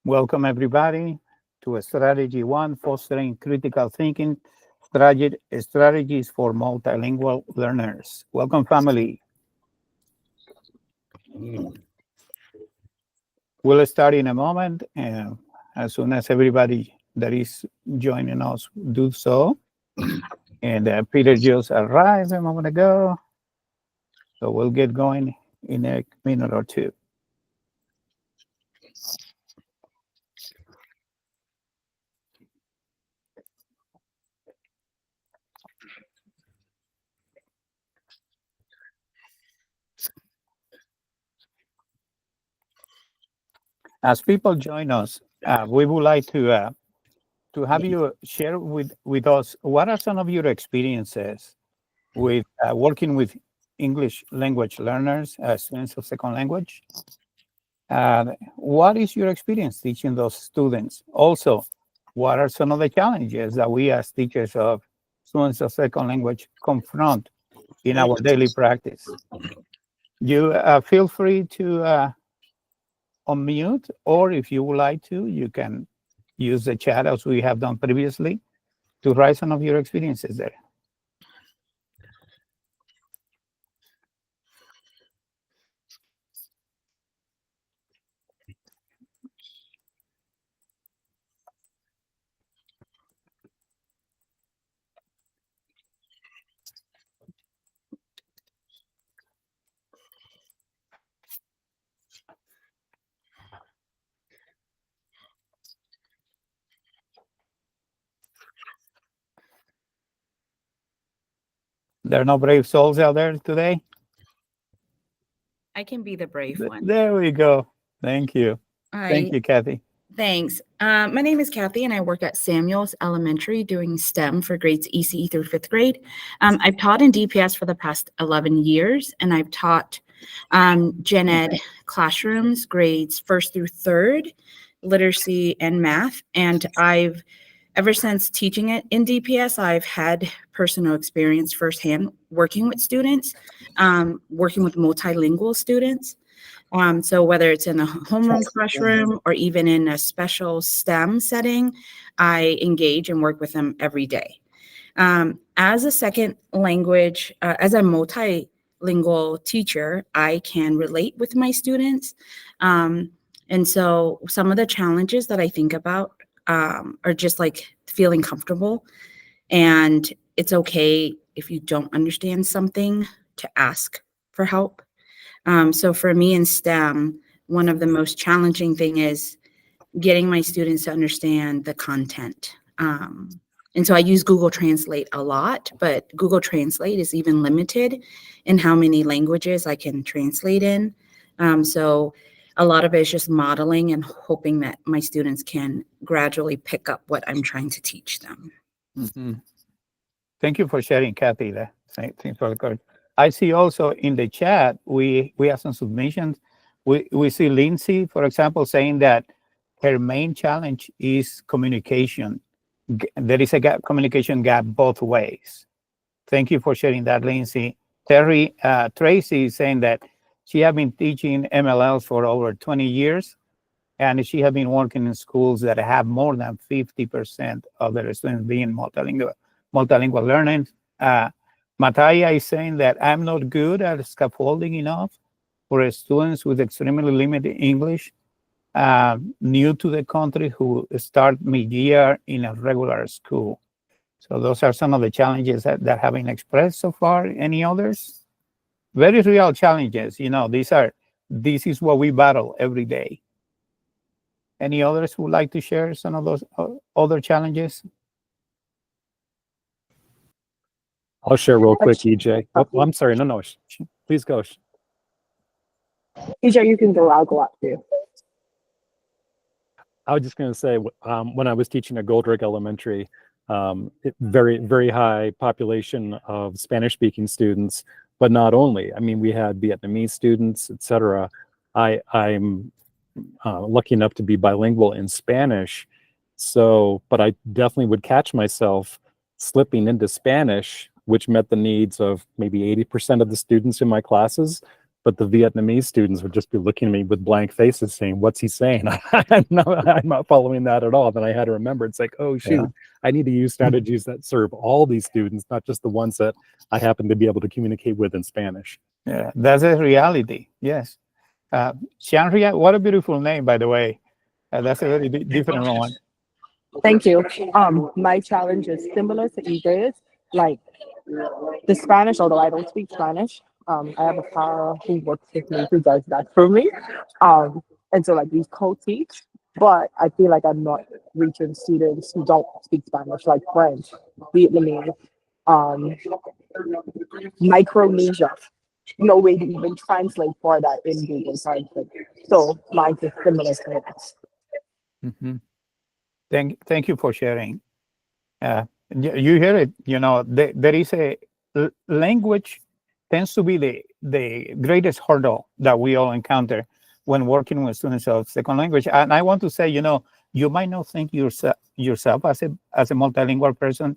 Welcome, everybody, to Strategy One, Fostering Critical Thinking Strategies for Multilingual Learners. Welcome, family. We'll start in a moment, and as soon as everybody that is joining us do so. And Peter just arrived a moment ago, so we'll get going in a minute or two. As people join us, we would like to have you share with us what are some of your experiences with working with English language learners, students of second language. What is your experience teaching those students? Also, what are some of the challenges that we as teachers of students of second language confront in our daily practice? You feel free to unmute, or if you would like to, you can use the chat as we have done previously to write some of your experiences there. There are no brave souls out there today? I can be the brave one. There we go. Thank you. Thank you, Kathy. Thanks. My name is Kathy, and I work at Samuels Elementary doing STEM for grades ECE through 5th grade. I've taught in DPS for the past 11 years, and I've taught gen ed classrooms, grades 1st through 3rd, literacy and math. And ever since teaching it in DPS, I've had personal experience firsthand working with students, working with multilingual students. So whether it's in a homeroom classroom or even in a special STEM setting, I engage and work with them every day. As a second language, as a multilingual teacher, I can relate with my students. And so some of the challenges that I think about are just like feeling comfortable. And it's okay if you don't understand something to ask for help. So for me in STEM, one of the most challenging thing is getting my students to understand the content. And so I use Google Translate a lot, but Google Translate is even limited in how many languages I can translate in. So a lot of it is just modeling and hoping that my students can gradually pick up what I'm trying to teach them. Mm-hmm. Thank you for sharing, Kathy. Thanks for the card. I see also in the chat, we have some submissions. We see Lindsay, for example, saying that her main challenge is communication. There is a communication gap both ways. Thank you for sharing that, Lindsay. Tracy is saying that she has been teaching MLLs for over 20 years, and she has been working in schools that have more than 50% of their students being multilingual learning. Mataya is saying that I'm not good at scaffolding enough for students with extremely limited English, new to the country who start mid-year in a regular school. So those are some of the challenges that have been expressed so far. Any others? Very real challenges. This is what we battle every day. Any others who would like to share some of those other challenges? I'll share real quick, EJ. Oh, I'm sorry. No. Please go. EJ, you can go. I'll go up too. I was just going to say, when I was teaching at Goldrick Elementary, very, very high population of Spanish-speaking students, but not only. I mean, we had Vietnamese students, etc. I'm lucky enough to be bilingual in Spanish, but I definitely would catch myself slipping into Spanish, which met the needs of maybe 80% of the students in my classes. But the Vietnamese students would just be looking at me with blank faces saying, what's he saying? I'm not following that at all. Then I had to remember, it's like, oh, shoot, yeah. I need to use strategies that serve all these students, not just the ones that I happen to be able to communicate with in Spanish. Yeah, that's a reality. Yes. Shanria, what a beautiful name, by the way. That's a very different one. Thank you. My challenge is similar to EJ's. Like the Spanish, although I don't speak Spanish, I have a partner who works with me who does that for me. And so like we co-teach, but I feel like I'm not reaching students who don't speak Spanish, like French, Vietnamese, Micronesia. No way to even translate for that in Google Translate. So mine is similar to this. Mm-hmm. Thank you for sharing. You hear it, there is a language tends to be the greatest hurdle that we all encounter when working with students of second language. And I want to say, you might not think yourself as a multilingual person.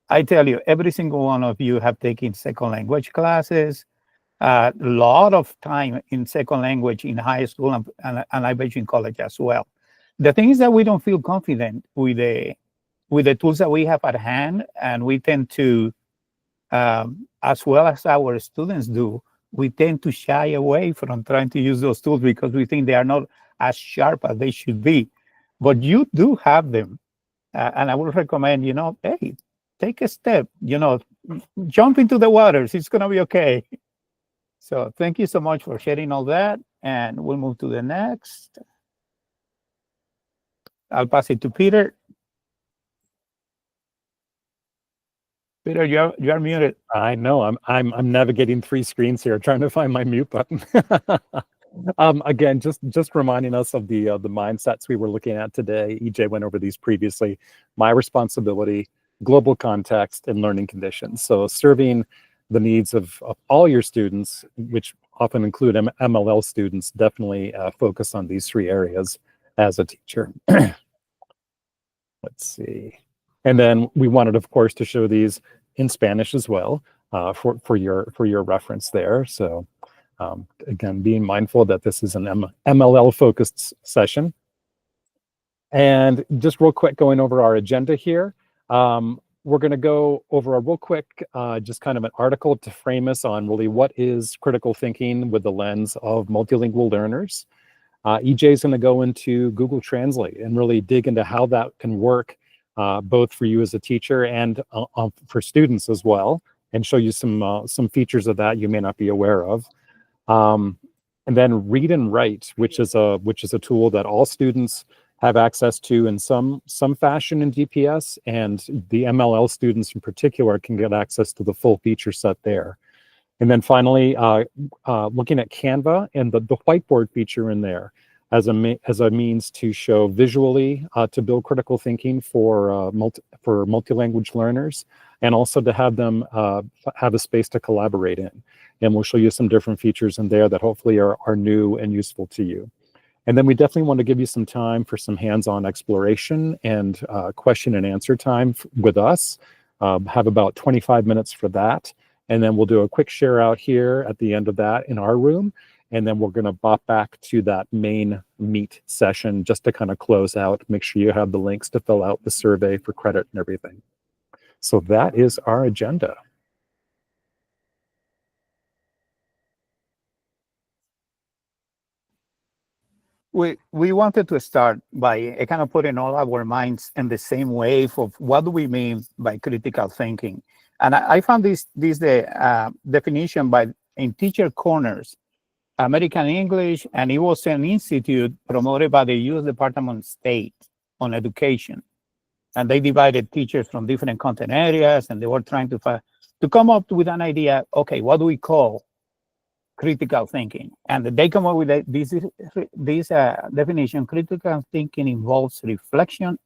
I tell you, every single one of you have taken second language classes, a lot of time in second language in high school and I bet you in college as well. The thing is that we don't feel confident with the tools that we have at hand, and we tend to, as well as our students do, we tend to shy away from trying to use those tools because we think they are not as sharp as they should be. But you do have them, and I would recommend, hey, take a step, jump into the waters. It's going to be okay. So thank you so much for sharing all that, and we'll move to the next. I'll pass it to Peter. Peter, you are muted. I know. I'm navigating 3 screens here, trying to find my mute button. Again, just reminding us of the mindsets we were looking at today. EJ went over these previously. My responsibility, global context, and learning conditions. So serving the needs of all your students, which often include MLL students, definitely focus on these 3 areas as a teacher. Let's see. And then we wanted, of course, to show these in Spanish as well for your reference there. So again, being mindful that this is an MLL focused session. And just real quick, going over our agenda here. We're going to go over a real quick, just kind of an article to frame us on really what is critical thinking with the lens of multilingual learners. EJ is going to go into Google Translate and really dig into how that can work both for you as a teacher and for students as well, and show you some features of that you may not be aware of. And then Read and Write, which is a tool that all students have access to in some fashion in DPS, and the MLL students in particular can get access to the full feature set there. And then finally, looking at Canva and the whiteboard feature in there as a means to show visually to build critical thinking for multi-language learners, and also to have them have a space to collaborate in. And we'll show you some different features in there that hopefully are new and useful to you. And then we definitely want to give you some time for some hands-on exploration and question and answer time with us. Have about 25 minutes for that. And then we'll do a quick share out here at the end of that in our room. And then we're going to bop back to that main meet session just to kind of close out, make sure you have the links to fill out the survey for credit and everything. So that is our agenda. We wanted to start by kind of putting all our minds in the same wave of what do we mean by critical thinking. And I found this definition by in Teacher Corners, American English, and it was an institute promoted by the U.S. Department of State on education. And they divided teachers from different content areas, and they were trying to come up with an idea. Okay, what do we call critical thinking? And they come up with this definition. Critical thinking involves reflection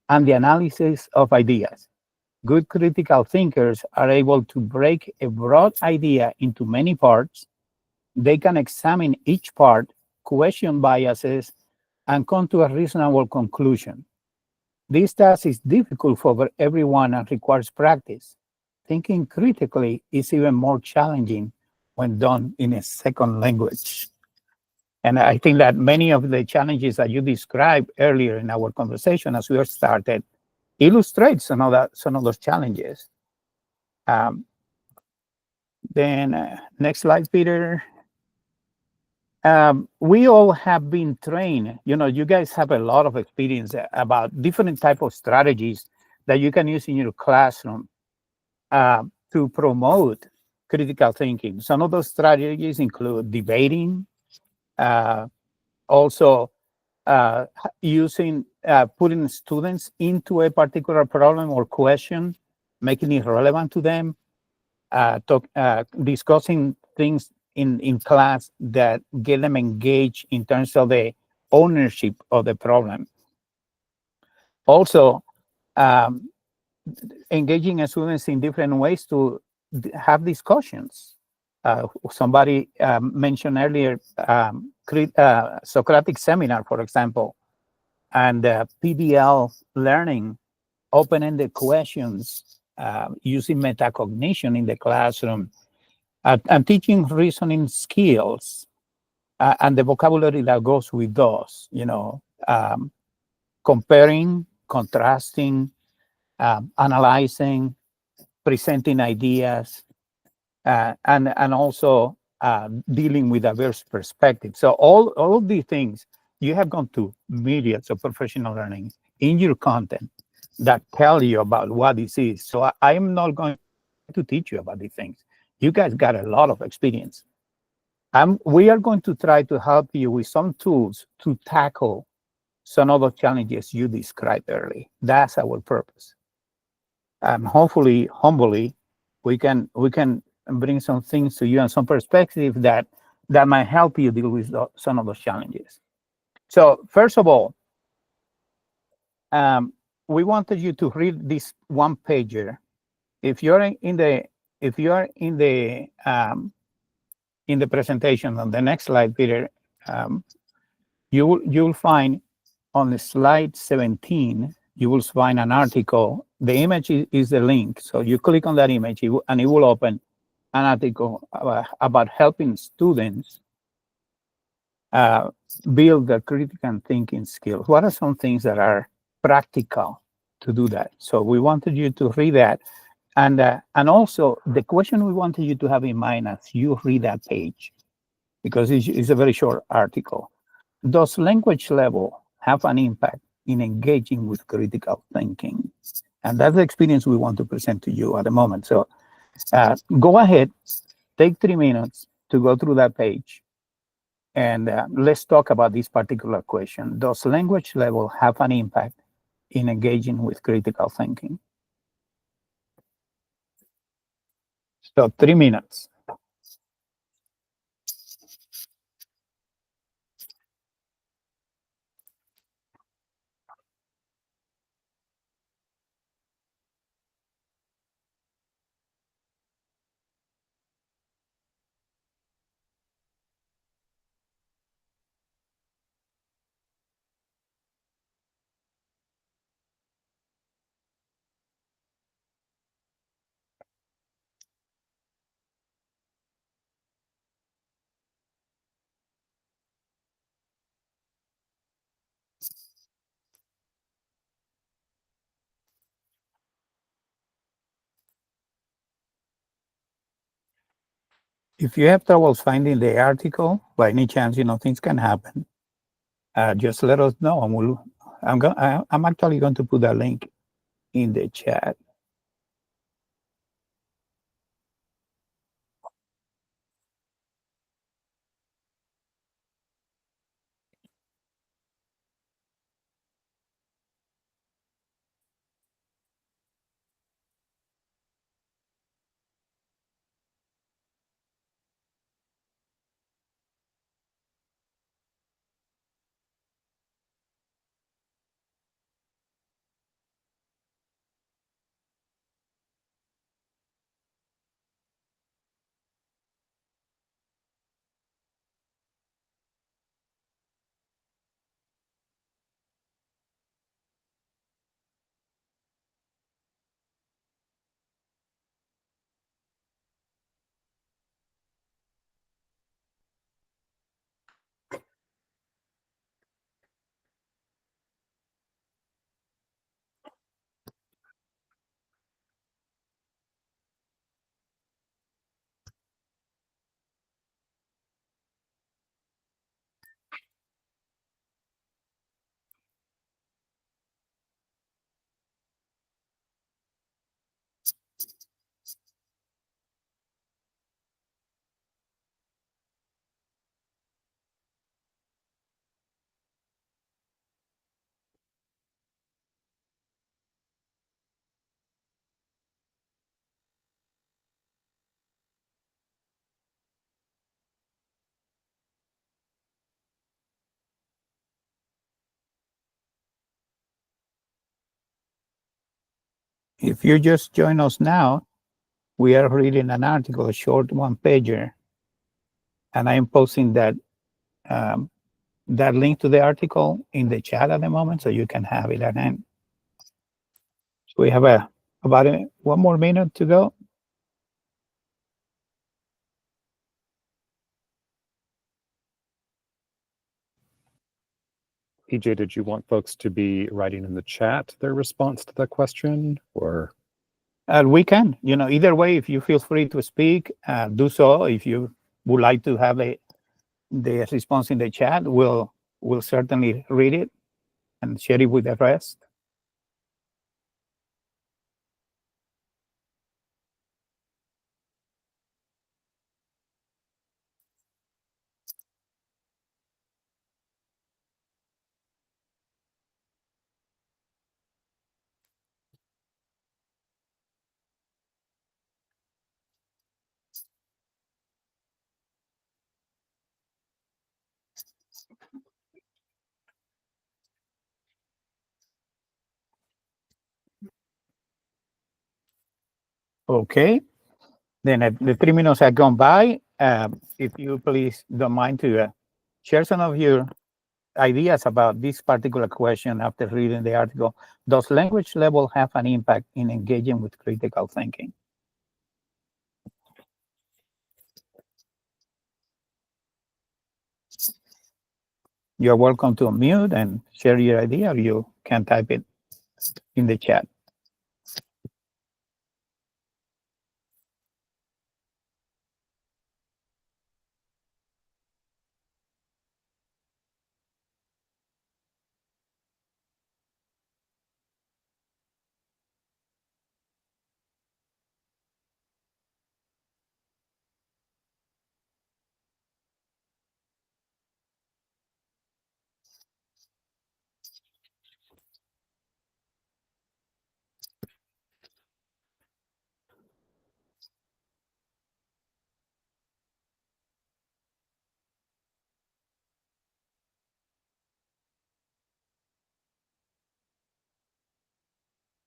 and the analysis of ideas. Good critical thinkers are able to break a broad idea into many parts. They can examine each part, question biases, and come to a reasonable conclusion. This task is difficult for everyone and requires practice. Thinking critically is even more challenging when done in a second language. And I think that many of the challenges that you described earlier in our conversation as we started illustrate some of those challenges. Then next slide, Peter. We all have been trained. You guys have a lot of experience about different type of strategies that you can use in your classroom to promote critical thinking. Some of those strategies include debating, also using putting students into a particular problem or question, making it relevant to them, discussing things in class that get them engaged in terms of the ownership of the problem. Also, engaging students in different ways to have discussions. Somebody mentioned earlier Socratic seminar, for example, and PBL learning, open-ended questions, using metacognition in the classroom, and teaching reasoning skills and the vocabulary that goes with those, comparing, contrasting, analyzing, presenting ideas, and also dealing with diverse perspectives. So all of these things, you have gone to myriads of professional learning in your content that tell you about what this is. So I am not going to teach you about these things. You guys got a lot of experience. We are going to try to help you with some tools to tackle some of the challenges you described earlier. That's our purpose. Hopefully, humbly, we can bring some things to you and some perspective that might help you deal with some of those challenges. So first of all, we wanted you to read this one pager. If you're in the presentation on the next slide, Peter, you'll find on the slide 17, you will find an article. The image is the link. So you click on that image and it will open an article about helping students build their critical thinking skills. What are some things that are practical to do that? So we wanted you to read that. And also the question we wanted you to have in mind as you read that page, because it's a very short article. Does language level have an impact in engaging with critical thinking? And that's the experience we want to present to you at the moment. So go ahead, take 3 minutes to go through that page. And let's talk about this particular question. Does language level have an impact in engaging with critical thinking? So 3 minutes. If you have trouble finding the article, by any chance, things can happen. Just let us know, and I'm actually going to put a link in the chat. If you just join us now, we are reading an article, a short one-pager, and I am posting that link to the article in the chat at the moment, so you can have it at hand. So we have about 1 more minute to go. EJ, did you want folks to be writing in the chat their response to that question, or? We can, either way, if you feel free to speak, do so. If you would like to have the response in the chat, we'll certainly read it and share it with the rest. Okay. Then the 3 minutes have gone by. If you please don't mind to share some of your ideas about this particular question after reading the article. Does language level have an impact in engaging with critical thinking? You're welcome to unmute and share your idea, or you can type it in the chat.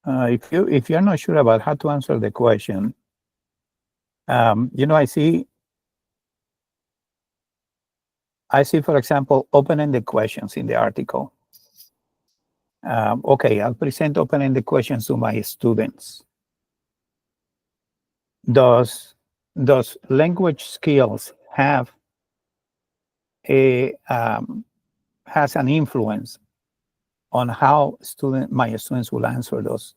If you're not sure about how to answer the question, I see, for example, open-ended questions in the article. Okay, I'll present open-ended questions to my students. Does language skills have has an influence on how my students will answer those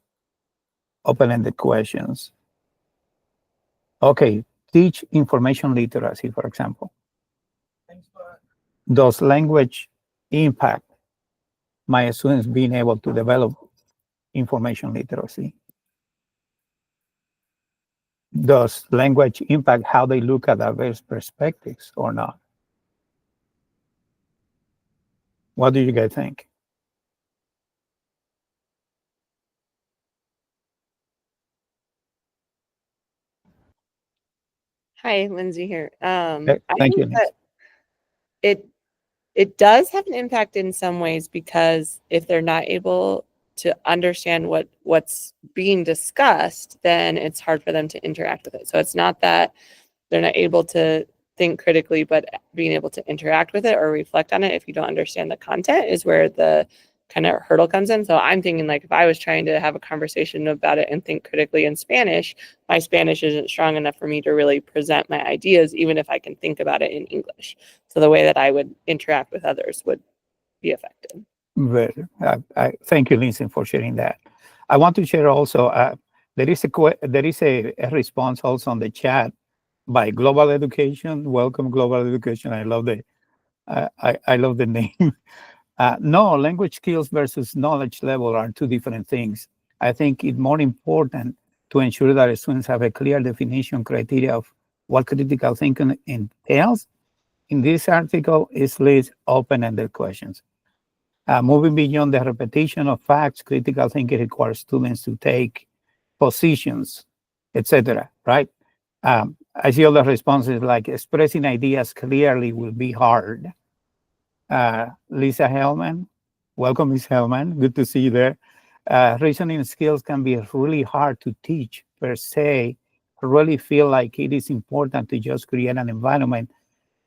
open-ended questions? Okay, teach information literacy, for example, does language impact my students being able to develop information literacy? Does language impact how they look at diverse perspectives or not? What do you guys think? Hi, Lindsay here. I Thank you, think that it does have an impact in some ways, because if they're not able to understand what's being discussed, then it's hard for them to interact with it. So it's not that they're not able to think critically, but being able to interact with it or reflect on it if you don't understand the content is where the kind of hurdle comes in. So I'm thinking, like, if I was trying to have a conversation about it and think critically in Spanish, my Spanish isn't strong enough for me to really present my ideas, even if I can think about it in English. So the way that I would interact with others would be affected. I thank you, Lindsay, for sharing that. I want to share also, there is a response also on the chat by Global Education. Welcome, Global Education. I love I love the name. No, language skills versus knowledge level are two different things. I think it's more important to ensure that students have a clear definition criteria of what critical thinking entails. In this article, it leaves open-ended questions. Moving beyond the repetition of facts, critical thinking requires students to take positions, etc. Right? I see all the responses like expressing ideas clearly will be hard. Lisa Hellman, welcome, Ms. Hellman. Good to see you there. Reasoning skills can be really hard to teach per se. I really feel like it is important to just create an environment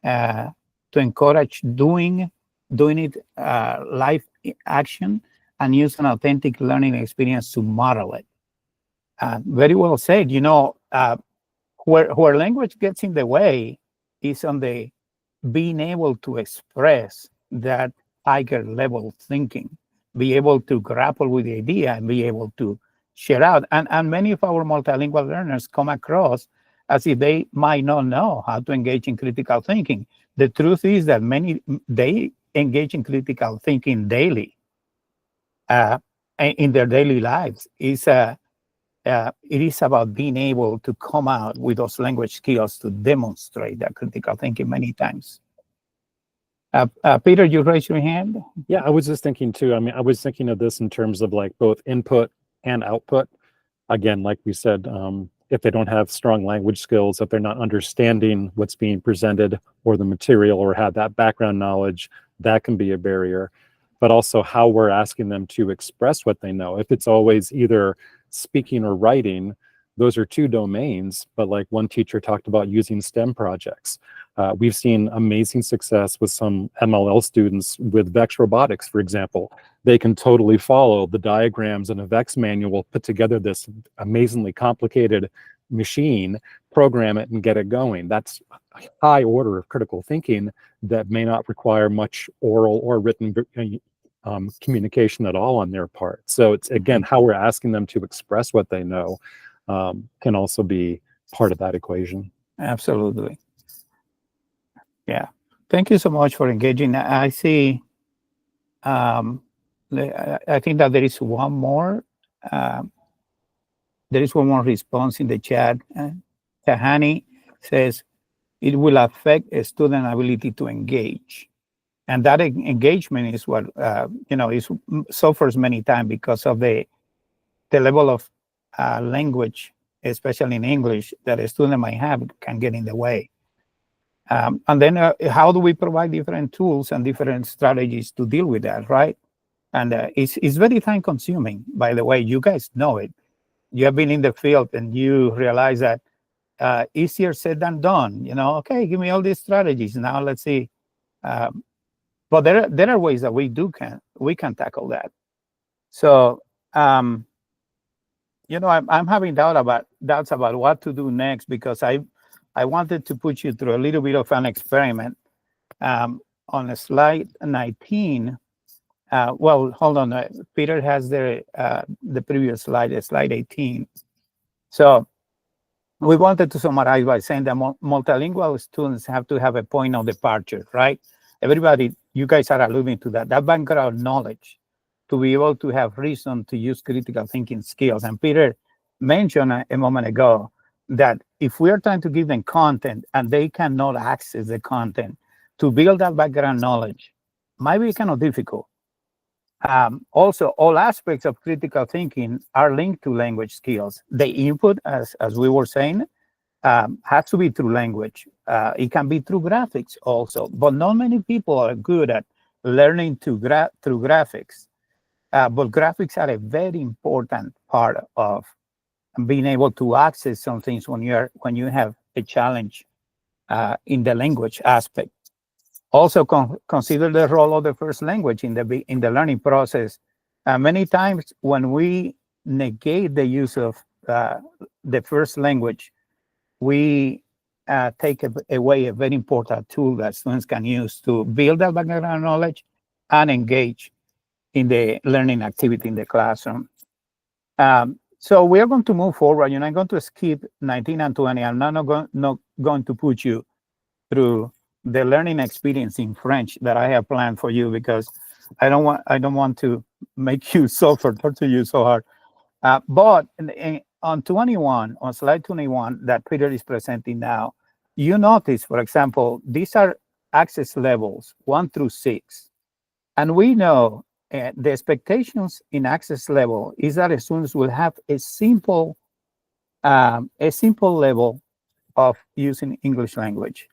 to encourage doing it live action and use an authentic learning experience to model it. Very well said. You know, where language gets in the way is on the being able to express that higher level thinking, be able to grapple with the idea and be able to share out. And many of our multilingual learners come across as if they might not know how to engage in critical thinking. The truth is that they engage in critical thinking daily in their daily lives. It is about being able to come out with those language skills to demonstrate that critical thinking many times. Peter, you raised your hand? Yeah, I was just thinking too. I mean, I was thinking of this in terms of like both input and output. Again, like we said, if they don't have strong language skills, if they're not understanding what's being presented or the material or have that background knowledge, that can be a barrier. But also how we're asking them to express what they know. If it's always either speaking or writing, those are two domains. But like one teacher talked about using STEM projects. We've seen amazing success with some MLL students with VEX robotics, for example. They can totally follow the diagrams in a VEX manual, put together this amazingly complicated machine, program it and get it going. That's a high order of critical thinking that may not require much oral or written communication at all on their part. So it's, again, how we're asking them to express what they know can also be part of that equation. Absolutely. Yeah. Thank you so much for engaging. I see, I think that there is one more. There is one more response in the chat. Tahani says, it will affect a student ability to engage. And that engagement is what, suffers many times because of the level of language, especially in English, that a student might have can get in the way. And then how do we provide different tools and different strategies to deal with that, right? And it's very time consuming, by the way. You guys know it. You have been in the field and you realize that easier said than done. You know, okay, give me all these strategies. Now let's see. But there are ways that we can tackle that. So, I'm having doubts about what to do next, because I wanted to put you through a little bit of an experiment. On slide 19, well, hold on. Peter has the previous slide, slide 18. So we wanted to summarize by saying that multilingual students have to have a point of departure, right? Everybody, you guys are alluding to that background knowledge to be able to have reason to use critical thinking skills. And Peter mentioned a moment ago that if we are trying to give them content and they cannot access the content, to build that background knowledge might be kind of difficult. Also, all aspects of critical thinking are linked to language skills. The input, as we were saying, has to be through language. It can be through graphics also, but not many people are good at learning through graphics. But graphics are a very important part of being able to access some things when you have a challenge in the language aspect. Also, consider the role of the first language in the learning process. Many times, when we negate the use of the first language, we take away a very important tool that students can use to build that background knowledge and engage in the learning activity in the classroom. So we are going to move forward. I'm going to skip 19 and 20. I'm not going to put you through the learning experience in French that I have planned for you, because I don't want to make you suffer, torture you so hard. But on slide 21 that Peter is presenting now, you notice, for example, these are access levels 1 through 6. And we know the expectations in access level is that students will have a simple level of using English language.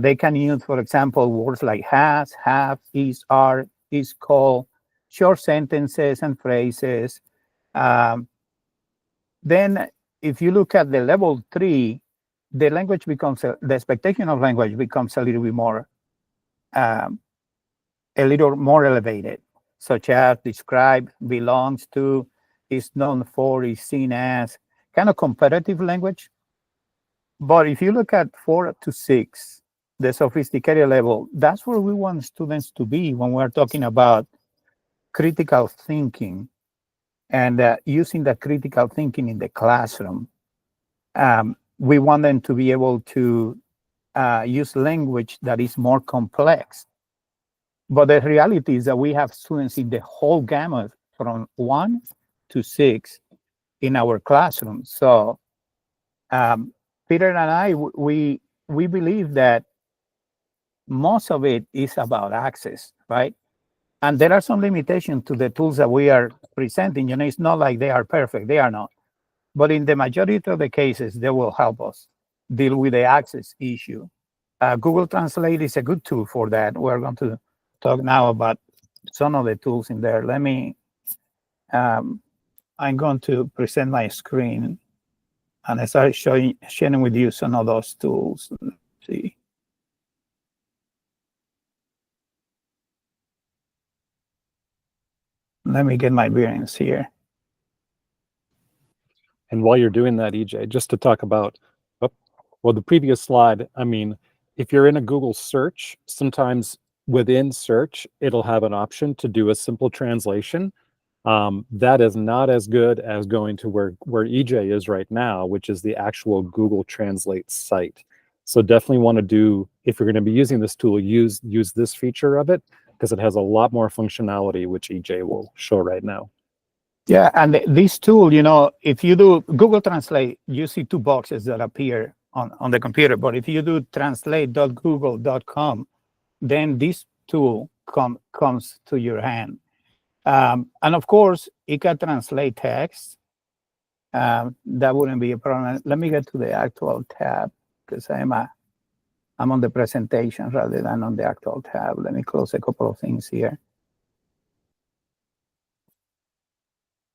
They can use, for example, words like has, have, is, are, is, call, short sentences and phrases. Then if you look at the level 3, the expectation of language becomes a little bit more, elevated, such as describe, belongs to, is known for, is seen as, kind of comparative language. But if you look at 4 to 6, the sophisticated level, that's where we want students to be when we're talking about critical thinking and using that critical thinking in the classroom. We want them to be able to use language that is more complex. But the reality is that we have students in the whole gamut from 1 to 6 in our classroom. So Peter and I, we believe that most of it is about access, right? And there are some limitations to the tools that we are presenting. It's not like they are perfect, they are not. But in the majority of the cases, they will help us deal with the access issue. Google Translate is a good tool for that. We're going to talk now about some of the tools in there. I'm going to present my screen and I start sharing with you some of those tools. Let's see. Let me get my bearings here. And while you're doing that, EJ, just to talk about, the previous slide, I mean, if you're in a Google search, sometimes within search, it'll have an option to do a simple translation. That is not as good as going to where EJ is right now, which is the actual Google Translate site. So definitely want to do, if you're going to be using this tool, use this feature of it, because it has a lot more functionality, which EJ will show right now. Yeah, and this tool, if you do Google Translate, you see 2 boxes that appear on the computer. But if you do translate.google.com, then this tool comes to your hand. And of course, it can translate text. That wouldn't be a problem. Let me get to the actual tab, because I'm on the presentation rather than on the actual tab. Let me close a couple of things here.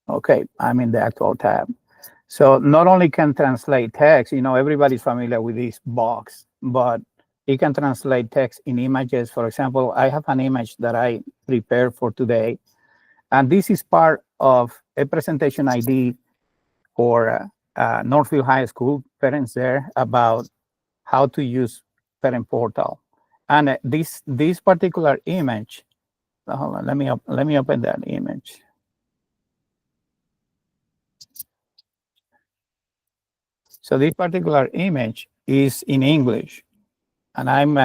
Okay, I'm in the actual tab. So not only can translate text, everybody's familiar with this box, but it can translate text in images. For example, I have an image that I prepared for today, and this is part of a presentation I did for Northfield High School parents there about how to use Parent Portal. And this particular image, hold on, let me open that image. So this particular image is in English, and I'm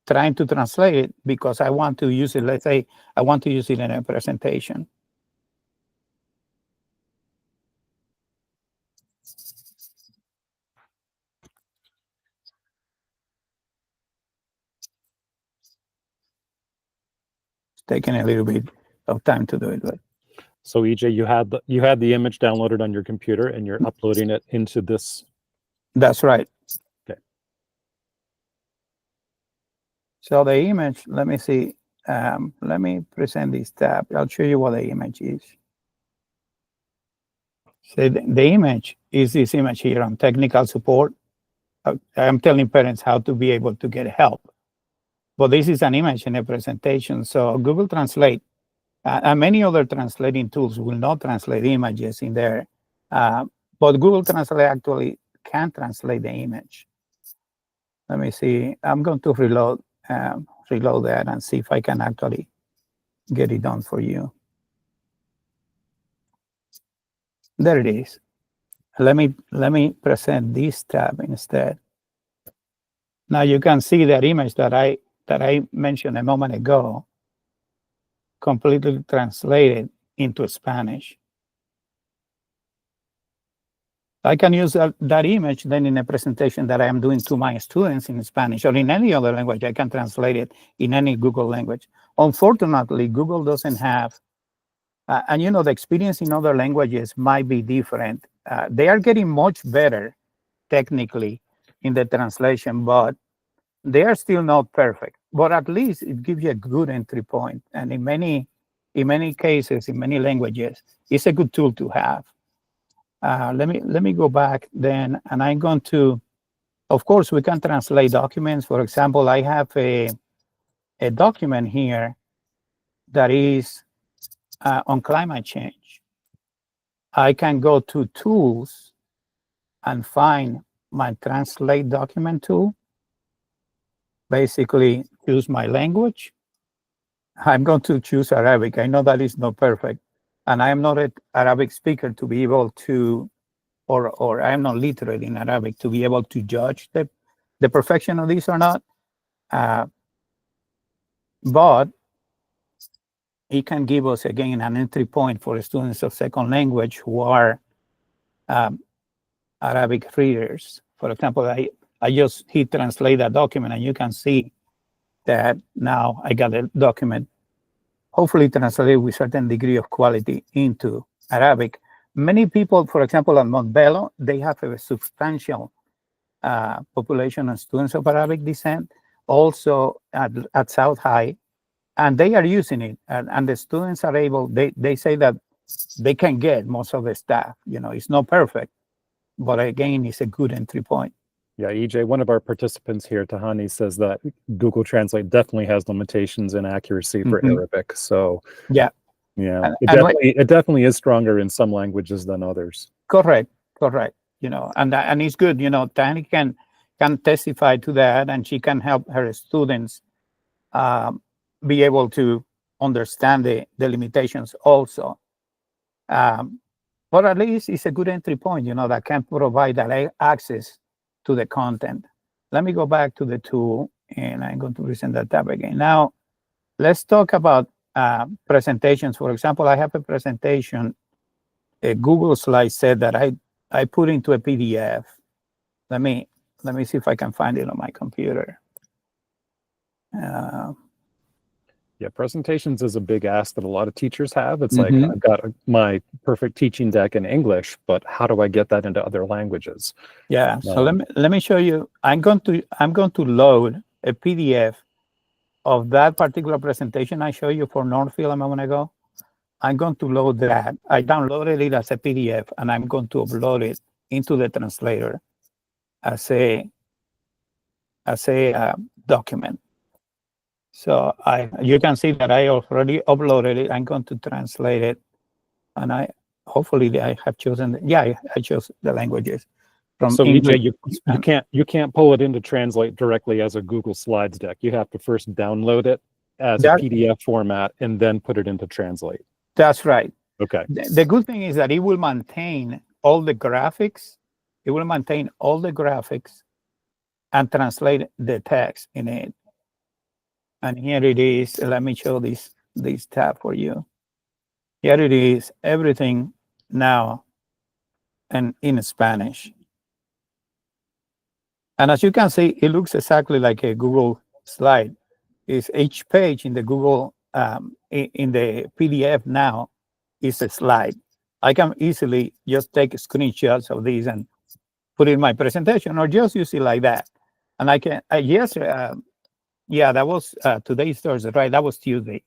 trying to translate it because I want to use it. Let's say I want to use it in a presentation. It's taking a little bit of time to do it, but So EJ, you had the image downloaded on your computer and you're uploading it into this. that's right. Okay. So the image, let me see. Let me present this tab. I'll show you what the image is. So the image is this image here on technical support. I'm telling parents how to be able to get help. But this is an image in a presentation. So Google Translate and many other translating tools will not translate images in there. But Google Translate actually can translate the image. Let me see. I'm going to reload that and see if I can actually get it done for you. There it is. Let me present this tab instead. Now you can see that image that I mentioned a moment ago, completely translated into Spanish. I can use that image then in a presentation that I am doing to my students in Spanish or in any other language. I can translate it in any Google language. Unfortunately, Google doesn't have, and you know, the experience in other languages might be different. They are getting much better technically in the translation, but they are still not perfect. But at least it gives you a good entry point. And in many cases, in many languages, it's a good tool to have. Let me go back then, and I'm going to, of course, we can translate documents. For example, I have a document here that is on climate change. I can go to tools and find my translate document tool. Basically, choose my language. I'm going to choose Arabic. I know that is not perfect, and I am not an Arabic speaker to be able to, or I am not literate in Arabic to be able to judge the perfection of this or not. But it can give us, again, an entry point for students of second language who are Arabic readers. For example, I just hit translate that document, and you can see that now I got a document, hopefully translated with certain degree of quality into Arabic. Many people, for example, at Montbello, they have a substantial population of students of Arabic descent, also at South High, and they are using it. And the students are able, they say that they can get most of the staff. You know, it's not perfect, but again, it's a good entry point. Yeah, EJ, one of our participants here, Tahani, says that Google Translate definitely has limitations in accuracy for Arabic. So yeah, it definitely is stronger in some languages than others. Correct. You know, and it's good. You know, Tahani can testify to that, and she can help her students be able to understand the limitations also. But at least it's a good entry point, you know, that can provide that access to the content. Let me go back to the tool, and I'm going to present that tab again. Now, let's talk about presentations. For example, I have a presentation, a Google slide set that I put into a PDF. Let me see if I can find it on my computer. Yeah, presentations is a big ask that a lot of teachers have. It's like, I've got my perfect teaching deck in English, but how do I get that into other languages? Yeah, so let me show you. I'm going to load a PDF of that particular presentation I showed you for Northfield a moment ago. I'm going to load that. I downloaded it as a PDF, and I'm going to upload it into the translator as a document. So you can see that I already uploaded it. I'm going to translate it, and hopefully I have chosen. I chose the languages. So EJ, you can't pull it into Translate directly as a Google Slides deck. You have to first download it as a PDF format and then put it into Translate. That's right. Okay. The good thing is that it will maintain all the graphics It will maintain all the graphics and translate the text in it. And here it is. Let me show this tab for you. Here it is, everything now and in Spanish. And as you can see, it looks exactly like a Google slide. Is each page in the Google, in the PDF now is a slide. I can easily just take screenshots of these and put it in my presentation, or just use it like that. And I can, yeah, that was today's Thursday, right? That was Tuesday.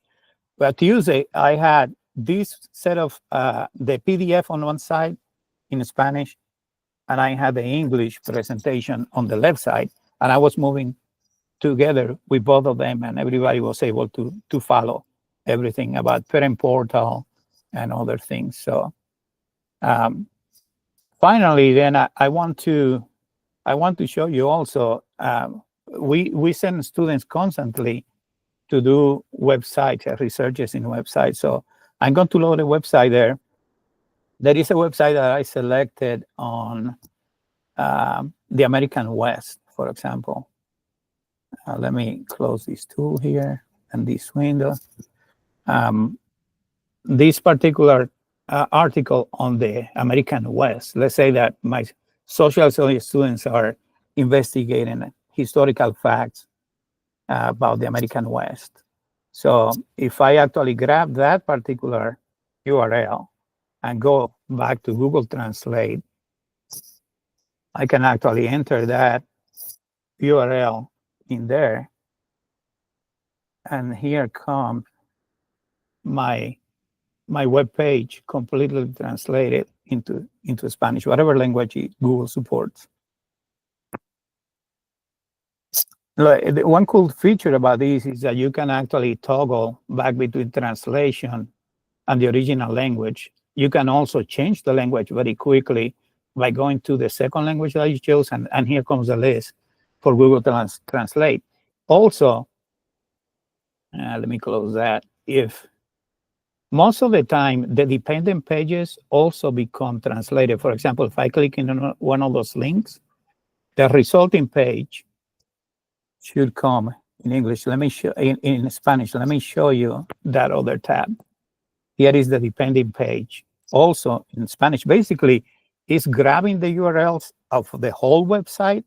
But Tuesday, I had this set of the PDF on one side in Spanish, and I had the English presentation on the left side, and I was moving together with both of them, and everybody was able to follow everything about Parent Portal and other things. So finally, then I want to show you also, we send students constantly to do websites, researches in websites. So I'm going to load a website there. There is a website that I selected on the American West, for example. Let me close this tool here and this window. This particular article on the American West, let's say that my social studies students are investigating historical facts about the American West. So if I actually grab that particular URL and go back to Google Translate, I can actually enter that URL in there. And here comes my web page completely translated into Spanish, whatever language Google supports. One cool feature about this is that you can actually toggle back between translation and the original language. You can also change the language very quickly by going to the second language that you chose, and here comes the list for Google Translate. Also, let me close that. If most of the time, the dependent pages also become translated. For example, if I click in one of those links, the resulting page should come in English. Let me show in Spanish. Let me show you that other tab. Here is the dependent page, also in Spanish. Basically, it's grabbing the URLs of the whole website,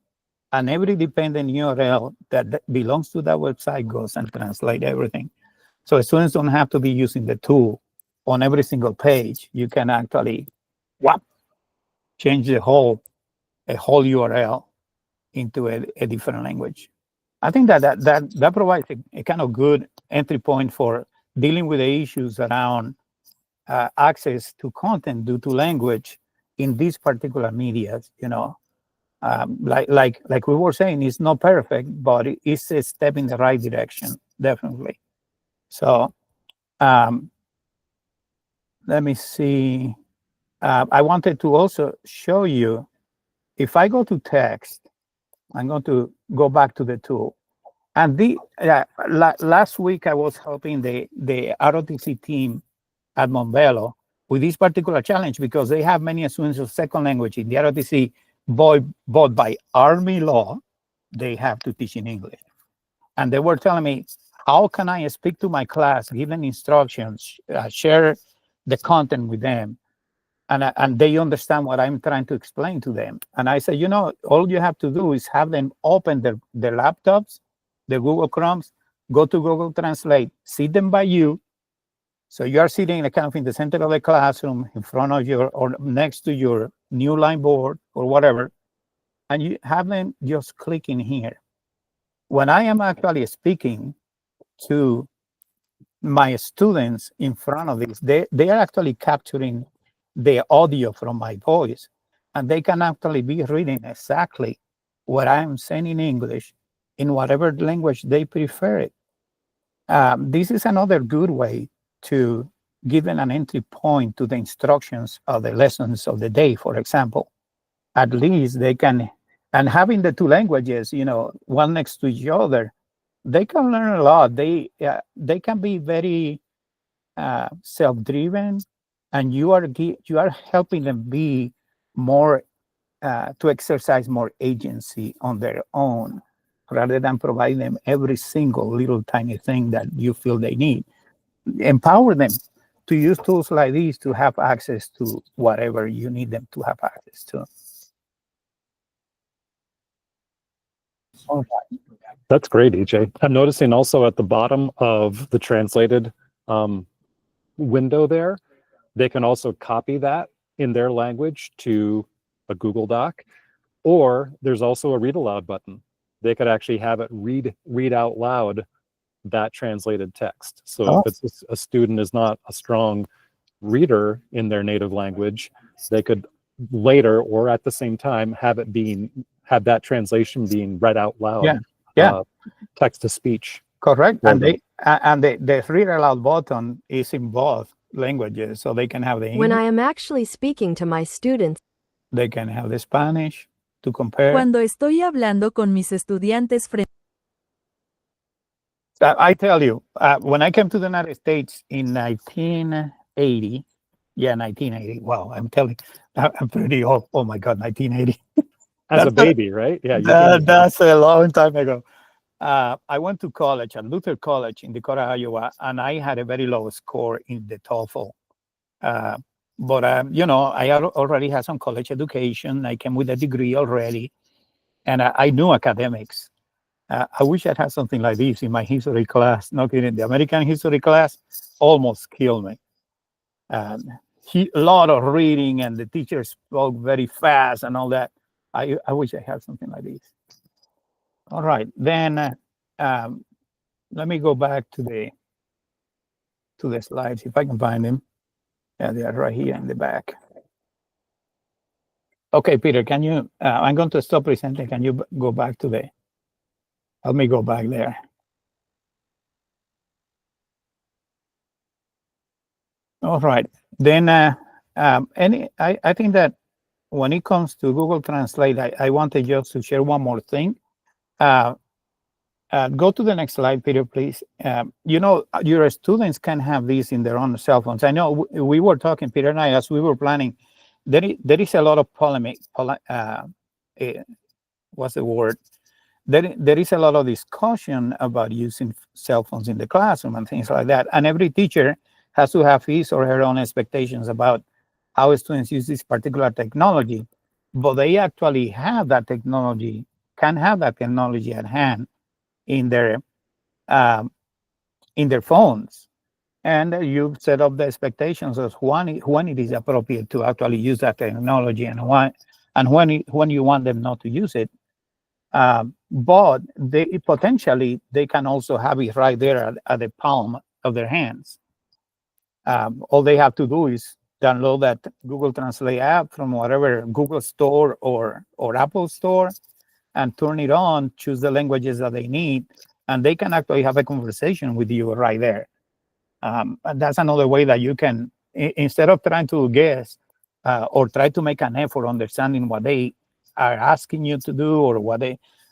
and every dependent URL that belongs to that website goes and translate everything. So students don't have to be using the tool on every single page. You can actually change a whole URL into a different language. I think that provides a kind of good entry point for dealing with the issues around access to content due to language in these particular media. You know, like we were saying, it's not perfect, but it's a step in the right direction, definitely. So let me see. I wanted to also show you, if I go to text, I'm going to go back to the tool. And last week, I was helping the ROTC team at Montbello with this particular challenge, because they have many students of second language in the ROTC, but by Army law, they have to teach in English. And they were telling me, how can I speak to my class, give them instructions, share the content with them, and they understand what I'm trying to explain to them? And I said, you know, all you have to do is have them open their laptops, the Google Chromes, go to Google Translate, sit them by you. So you are sitting kind of in the center of the classroom, in front of your, or next to your new line board or whatever, and you have them just click in here. When I am actually speaking to my students in front of this, they are actually capturing the audio from my voice, and they can actually be reading exactly what I'm saying in English in whatever language they prefer it. This is another good way to give them an entry point to the instructions of the lessons of the day, for example. At least they can, and having the two languages, you know, one next to each other, they can learn a lot. They can be very self-driven, and you are helping them be more to exercise more agency on their own, rather than providing them every single little tiny thing that you feel they need. Empower them to use tools like these to have access to whatever you need them to have access to. All right. That's great, EJ. I'm noticing also at the bottom of the translated window there, they can also copy that in their language to a Google Doc, or there's also a read aloud button. They could actually have it read out loud that translated text. So if it's a student is not a strong reader in their native language, they could later or at the same time have that translation being read out loud. Yeah. Text to speech. Correct. Well And done. the read aloud button is in both languages, so they can have the When English, I am actually speaking to my students, they can have the Spanish to compare. Cuando estoy hablando con mis estudiantes frente I tell you, when I came to the United States in 1980, 1980. Wow, I'm telling, I'm pretty old. Oh my God, 1980. As a That's baby, right? Yeah. you can- That's a long time ago. I went to college at Luther College in Decorah, Iowa, and I had a very low score in the TOEFL. But I already had some college education. I came with a degree already, and I knew academics. I wish I had something like this in my history class. Not kidding. The American history class almost killed me. A lot of reading, and the teacher spoke very fast and all that. I wish I had something like this. All right, then let me go back to the slides if I can find them. Yeah, they are right here in the back. Okay, Peter, can you? I'm going to stop presenting. Can you go back to the? Let me go back there. All right, then I think that when it comes to Google Translate, I wanted just to share one more thing. Go to the next slide, Peter, please. Your students can have these in their own cell phones. I know we were talking, Peter and I, as we were planning, there is a lot of polemic. What's the word? There is a lot of discussion about using cell phones in the classroom and things like that. And every teacher has to have his or her own expectations about how students use this particular technology. But they actually have that technology, can have that technology at hand in their phones, and you set up the expectations of when it is appropriate to actually use that technology, and when you want them not to use it. But they can also have it right there at the palm of their hands. All they have to do is download that Google Translate app from whatever Google Store or Apple Store, and turn it on, choose the languages that they need, and they can actually have a conversation with you right there. And that's another way that you can, instead of trying to guess or try to make an effort understanding what they are asking you to do, or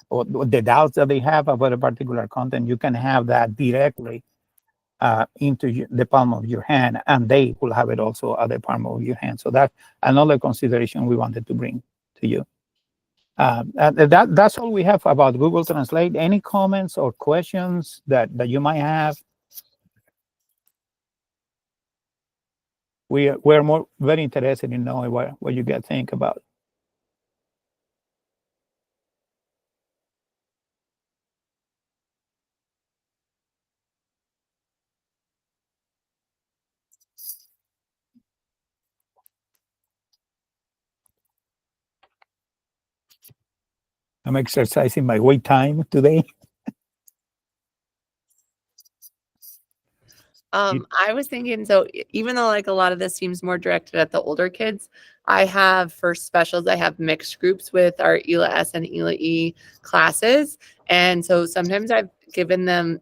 or the doubts that they have about a particular content, you can have that directly into the palm of your hand, and they will have it also at the palm of your hand. So that's another consideration we wanted to bring to you. That's all we have about Google Translate. Any comments or questions that you might have? We're very interested in knowing what you guys think about. I'm exercising my wait time today. I was thinking, so even though like a lot of this seems more directed at the older kids, I have for specials, I have mixed groups with our ELA S and ELA E classes. And so sometimes I've given them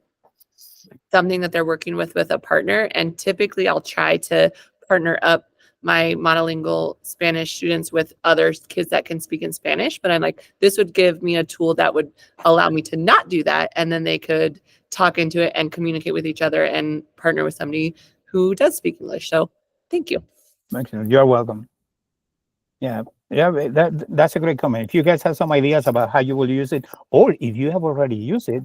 something that they're working with a partner. And typically I'll try to partner up my monolingual Spanish students with other kids that can speak in Spanish. But I'm like, this would give me a tool that would allow me to not do that. And then they could talk into it and communicate with each other and partner with somebody who does speak English. So thank you. You're welcome. Yeah, yeah, that's a great comment. If you guys have some ideas about how you will use it, or if you have already used it,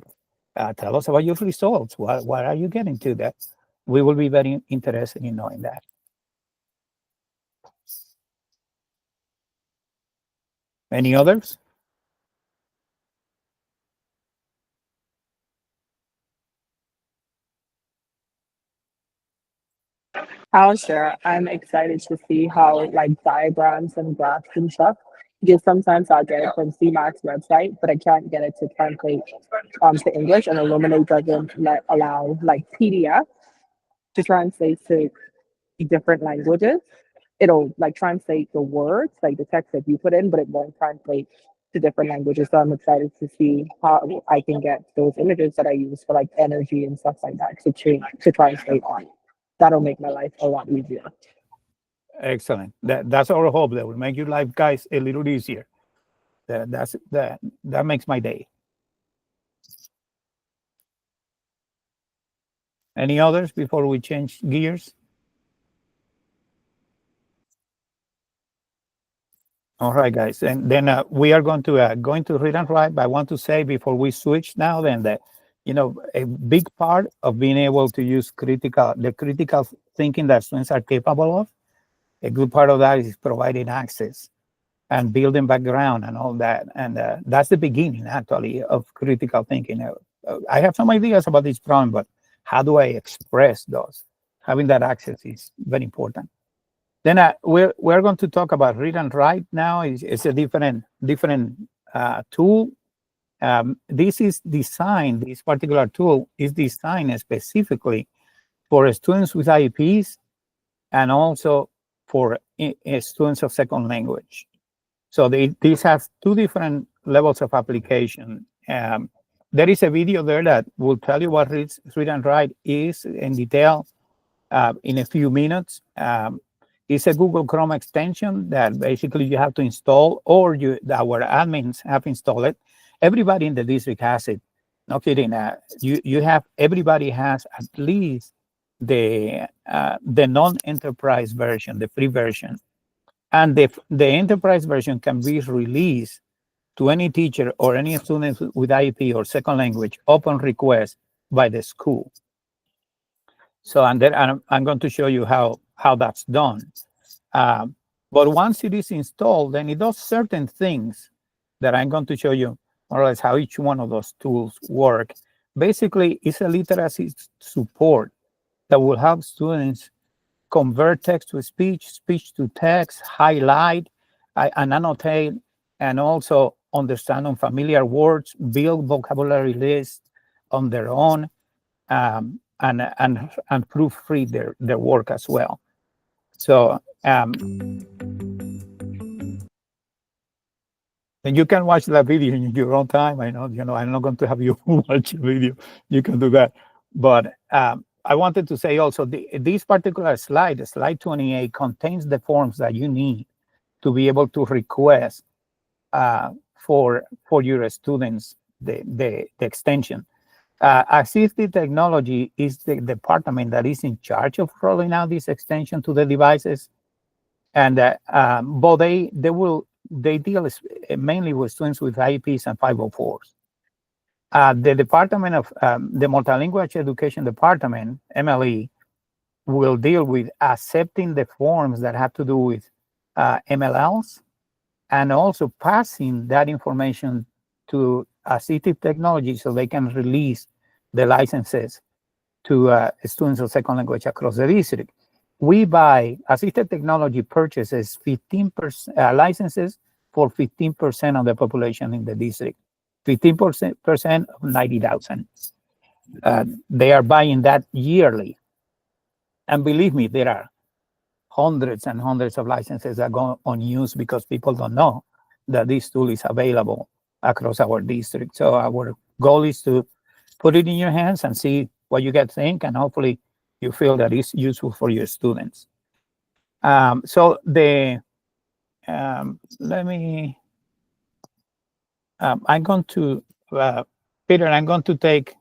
tell us about your results. What are you getting to that? We will be very interested in knowing that. Any others? I'll share. I'm excited to see how like diagrams and graphs and stuff. Because sometimes I'll get it from CMAX website, but I can't get it to translate to English, and Illuminate doesn't allow like PDF to translate to different languages. It'll like translate the words, like the text that you put in, but it won't translate to different languages. So I'm excited to see how I can get those images that I use for like energy and stuff like that to change to translate on. That'll make my life a lot easier. Excellent. That's our hope. That will make your life, guys, a little easier. That makes my day. Any others before we change gears? All right, guys, and then we are going to read and write. But I want to say before we switch now, then that a big part of being able to use the critical thinking that students are capable of, a good part of that is providing access and building background and all that, and that's the beginning actually of critical thinking. I have some ideas about this problem, but how do I express those? Having that access is very important. Then we're going to talk about read and write now. It's a different tool. This particular tool is designed specifically for students with IEPs and also for students of second language. So these have two different levels of application. There is a video there that will tell you what read and write is in detail in a few minutes. It's a Google Chrome extension that basically you have to install, or our admins have installed it. Everybody in the district has it. No kidding. Everybody has at least the non-enterprise version, the free version, and the enterprise version can be released to any teacher or any student with IEP or second language upon request by the school. So, and then I'm going to show you how that's done. But once it is installed, then it does certain things that I'm going to show you more or less how each one of those tools work. Basically, it's a literacy support that will help students convert text to speech, speech to text, highlight, and annotate, and also understand unfamiliar words, build vocabulary lists on their own, and proofread their work as well. So and you can watch that video in your own time. I know, I'm not going to have you watch the video. You can do that. But I wanted to say also, this particular slide 28, contains the forms that you need to be able to request for your students the extension. Assistive technology is the department that is in charge of rolling out this extension to the devices, and but they deal mainly with students with IEPs and 504s. The Department of the Multilingual Education Department, MLE, will deal with accepting the forms that have to do with MLLs, and also passing that information to assistive technology so they can release the licenses to students of second language across the district. We buy assistive technology purchases 15% licenses for 15% of the population in the district, 15% of 90,000. They are buying that yearly. And believe me, there are hundreds and hundreds of licenses that go unused because people don't know that this tool is available across our district. So our goal is to put it in your hands and see what you guys think, and hopefully you feel that it's useful for your students. So let me, I'm going to, Peter, I'm going to take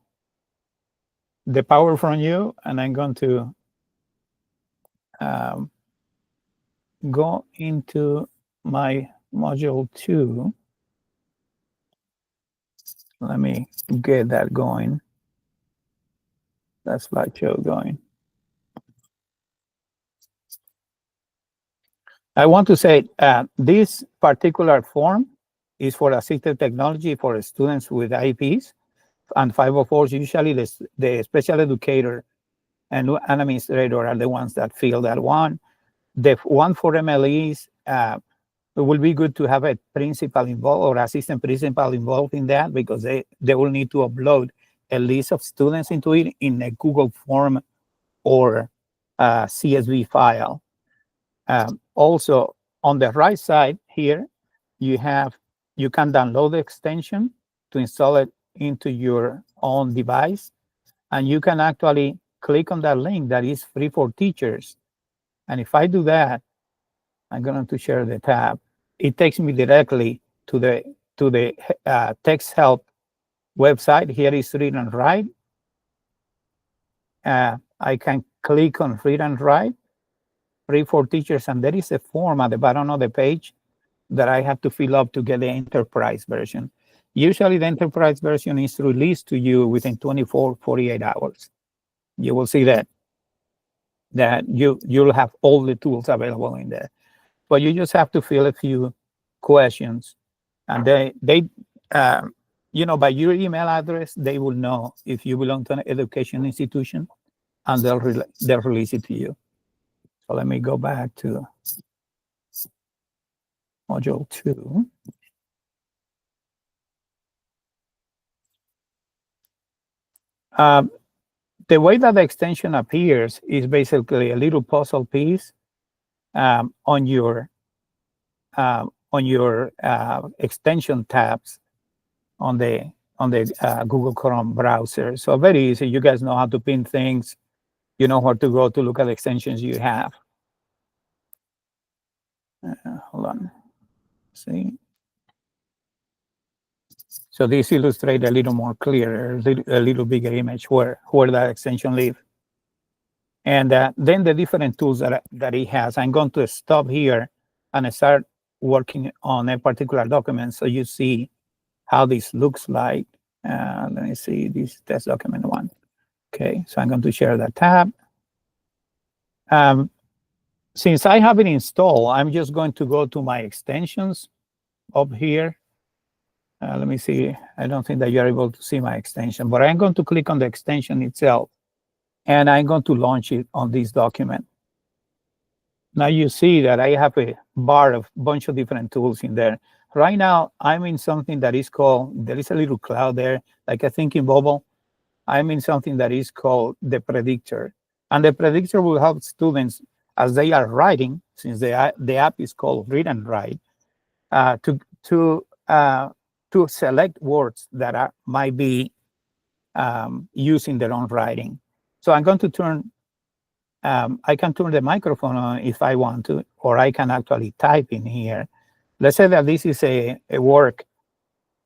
the power from you, and I'm going to go into my module 2. Let me get that going. That slideshow going. I want to say this particular form is for assistive technology for students with IEPs and 504s. Usually the special educator and an administrator are the ones that fill that one. The one for MLEs, it will be good to have a principal involved or assistant principal involved in that, because they will need to upload a list of students into it in a Google form or a CSV file. Also, on the right side here, you can download the extension to install it into your own device, and you can actually click on that link that is free for teachers. And if I do that, I'm going to share the tab. It takes me directly to the text help website. Here is Read and Write. I can click on Read and Write, free for teachers, and there is a form at the bottom of the page that I have to fill up to get the enterprise version. Usually the enterprise version is released to you within 24, 48 hours. You will see that you'll have all the tools available in there. But you just have to fill a few questions, and they by your email address, they will know if you belong to an education institution, and they'll release it to you. So let me go back to module 2. The way that the extension appears is basically a little puzzle piece on your extension tabs on the Google Chrome browser. So very easy. You guys know how to pin things. You know where to go to look at extensions you have. Hold on. See. So this illustrates a little more clear, a little bigger image where that extension lives. And then the different tools that it has. I'm going to stop here and start working on a particular document so you see how this looks like. Let me see this test document 1. Okay, so I'm going to share that tab. Since I have it installed, I'm just going to go to my extensions up here. Let me see. I don't think that you're able to see my extension, but I'm going to click on the extension itself, and I'm going to launch it on this document. Now you see that I have a bar of bunch of different tools in there. Right now, I'm in something that is called, there is a little cloud there, like a thinking bubble. I'm in something that is called the predictor. And the predictor will help students as they are writing, since the app is called Read and Write, to select words that might be used in their own writing. So I'm going to turn, I can turn the microphone on if I want to, or I can actually type in here. Let's say that this is a work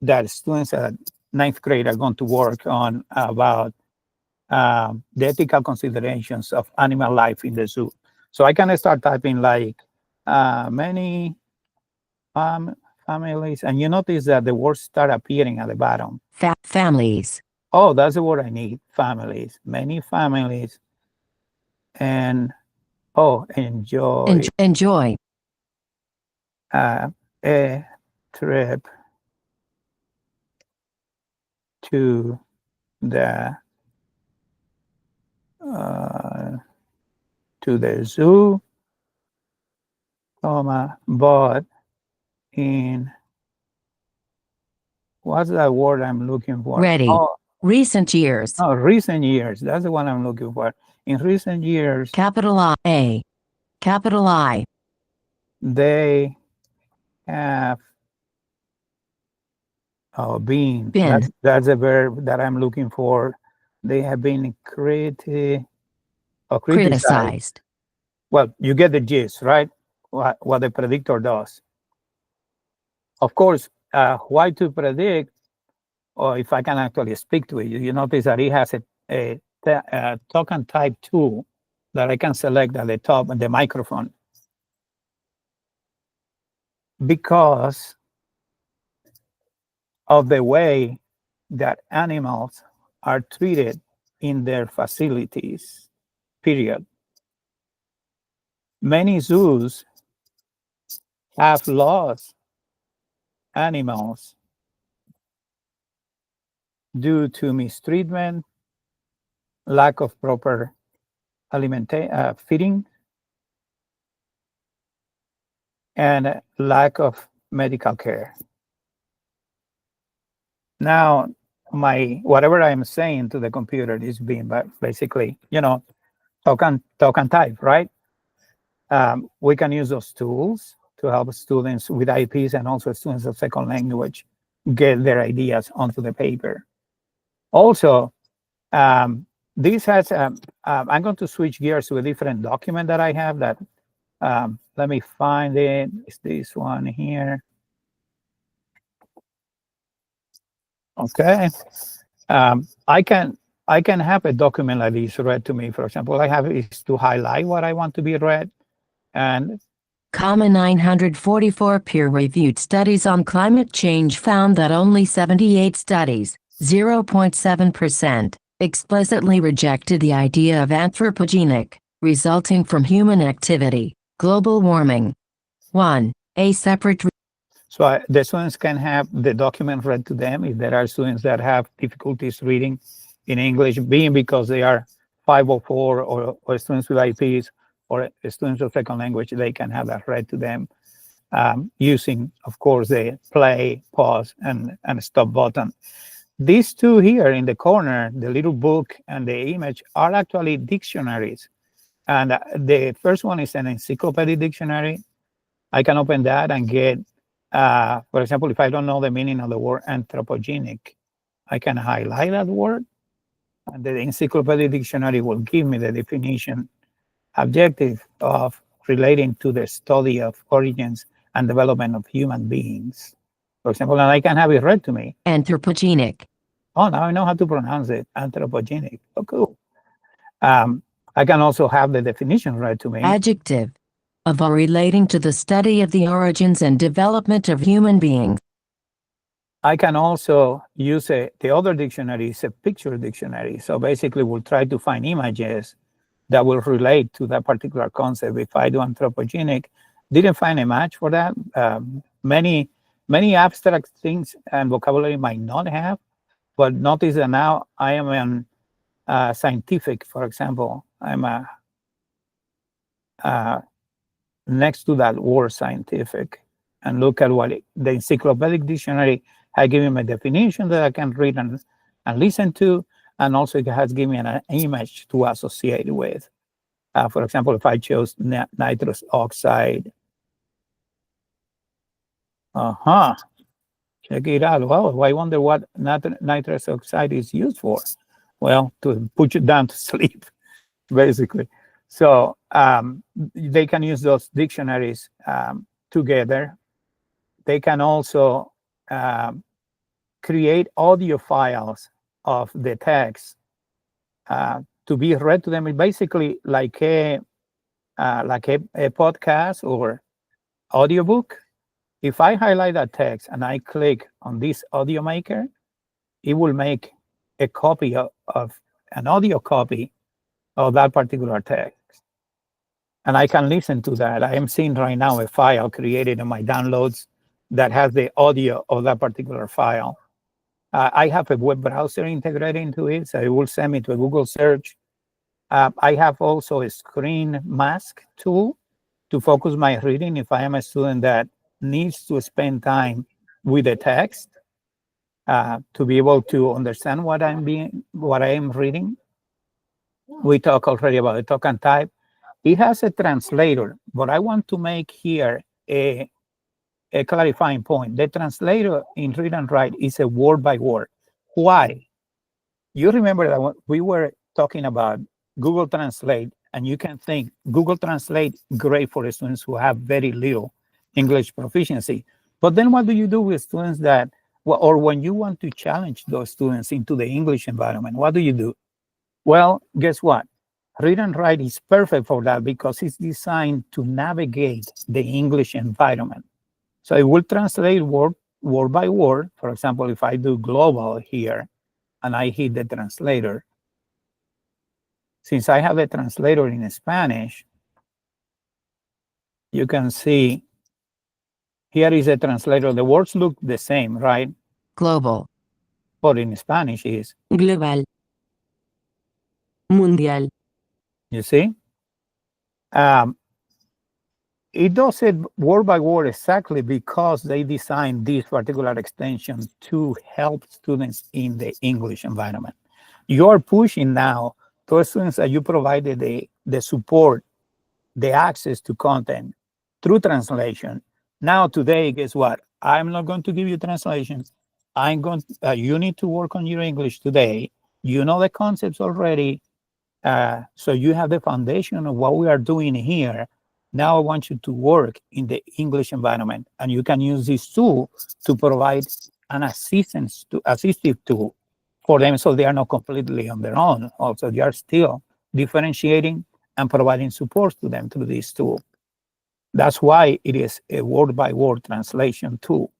that students at 9th grade are going to work on about the ethical considerations of animal life in the zoo. So I can start typing like many families, and you notice that the words start appearing at the bottom. Families. Oh, that's the word I need, families. Many families. And, enjoy. Enjoy. A trip to the zoo, but in, what's that word I'm looking for? Ready. Recent years. Oh, recent years. That's the one I'm looking for. In recent years, Capital I. Capital I. they have been. Been. That's a verb that I'm looking for. They have been criticized. Criticized. Well, you get the gist, right? What the predictor does. Of course, why to predict, or if I can actually speak to it, you notice that it has a talk and type tool that I can select at the top of the microphone. because of the way that animals are treated in their facilities, period. Many zoos have lost animals due to mistreatment, lack of proper feeding, and lack of medical care. Now, whatever I'm saying to the computer is being basically, talk and type, right? We can use those tools to help students with IEPs and also students of second language get their ideas onto the paper. Also, this has, I'm going to switch gears to a different document that I have that, let me find it. It's this one here. Okay. I can have a document like this read to me. For example, I have is to highlight what I want to be read. And 944 peer-reviewed studies on climate change found that only 78 studies, 0.7%, explicitly rejected the idea of anthropogenic, resulting from human activity, global warming. 1. A separate so the students can have the document read to them if there are students that have difficulties reading in English, being because they are 504 or students with IEPs or students of second language, they can have that read to them using, of course, the play, pause, and stop button. These two here in the corner, the little book and the image, are actually dictionaries. And the first one is an encyclopedic dictionary. I can open that and get, for example, if I don't know the meaning of the word anthropogenic, I can highlight that word, and the encyclopedic dictionary will give me the definition, objective of relating to the study of origins and development of human beings. For example, and I can have it read to me. anthropogenic. Oh, now I know how to pronounce it, anthropogenic. Oh, cool. I can also have the definition read to me. Adjective. Of or relating to the study of the origins and development of human beings. I can also use the other dictionary is a picture dictionary. So basically we'll try to find images that will relate to that particular concept. If I do anthropogenic, didn't find a match for that. Many abstract things and vocabulary might not have, but notice that now I am in scientific, for example. I'm next to that word scientific, and look at what the encyclopedic dictionary has given me a definition that I can read and listen to, and also it has given me an image to associate with. For example, if I chose nitrous oxide, check it out. Well, I wonder what nitrous oxide is used for. Well, to put you down to sleep, basically. So they can use those dictionaries together. They can also create audio files of the text to be read to them. It's basically like a podcast or audiobook. If I highlight that text and I click on this audio maker, it will make a copy of an audio copy of that particular text. And I can listen to that. I am seeing right now a file created in my downloads that has the audio of that particular file. I have a web browser integrated into it, so it will send me to a Google search. I have also a screen mask tool to focus my reading if I am a student that needs to spend time with the text to be able to understand what I am reading. We talked already about the talk and type. It has a translator, but I want to make here a clarifying point. The translator in read and write is a word by word. Why? You remember that when we were talking about Google Translate, and you can think Google Translate, great for students who have very little English proficiency. But then what do you do with students that, or when you want to challenge those students into the English environment, what do you do? Well, guess what? Read and write is perfect for that because it's designed to navigate the English environment. So it will translate word by word. For example, if I do global here and I hit the translator, since I have a translator in Spanish, you can see here is a translator. The words look the same, right? Global. But in Spanish is, Global. Mundial. you see? It does it word by word exactly because they designed this particular extension to help students in the English environment. You're pushing now those students that you provided the support, the access to content through translation. Now today, guess what? I'm not going to give you translations. You need to work on your English today. You know the concepts already. So you have the foundation of what we are doing here. Now I want you to work in the English environment, and you can use this tool to provide an assistive tool for them, so they are not completely on their own. Also, they are still differentiating and providing support to them through this tool. That's why it is a word-by-word translation tool.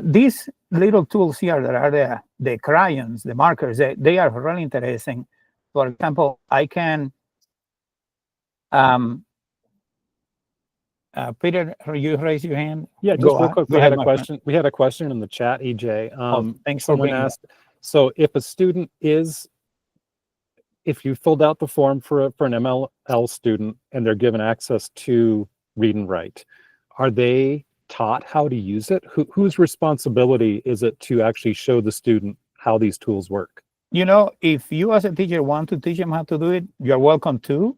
These little tools here that are the crayons, the markers, they are really interesting. For example, I can, Peter, you raise your hand. Yeah, just real quick, we had a question. We had a question in the chat, EJ. Thanks for Someone asked, so if a student if you filled out the form for an MLL student and they're given access to read and write, are they taught how to use it? Whose responsibility is it to actually show the student how these tools work? You know, if you as a teacher want to teach them how to do it, you're welcome to.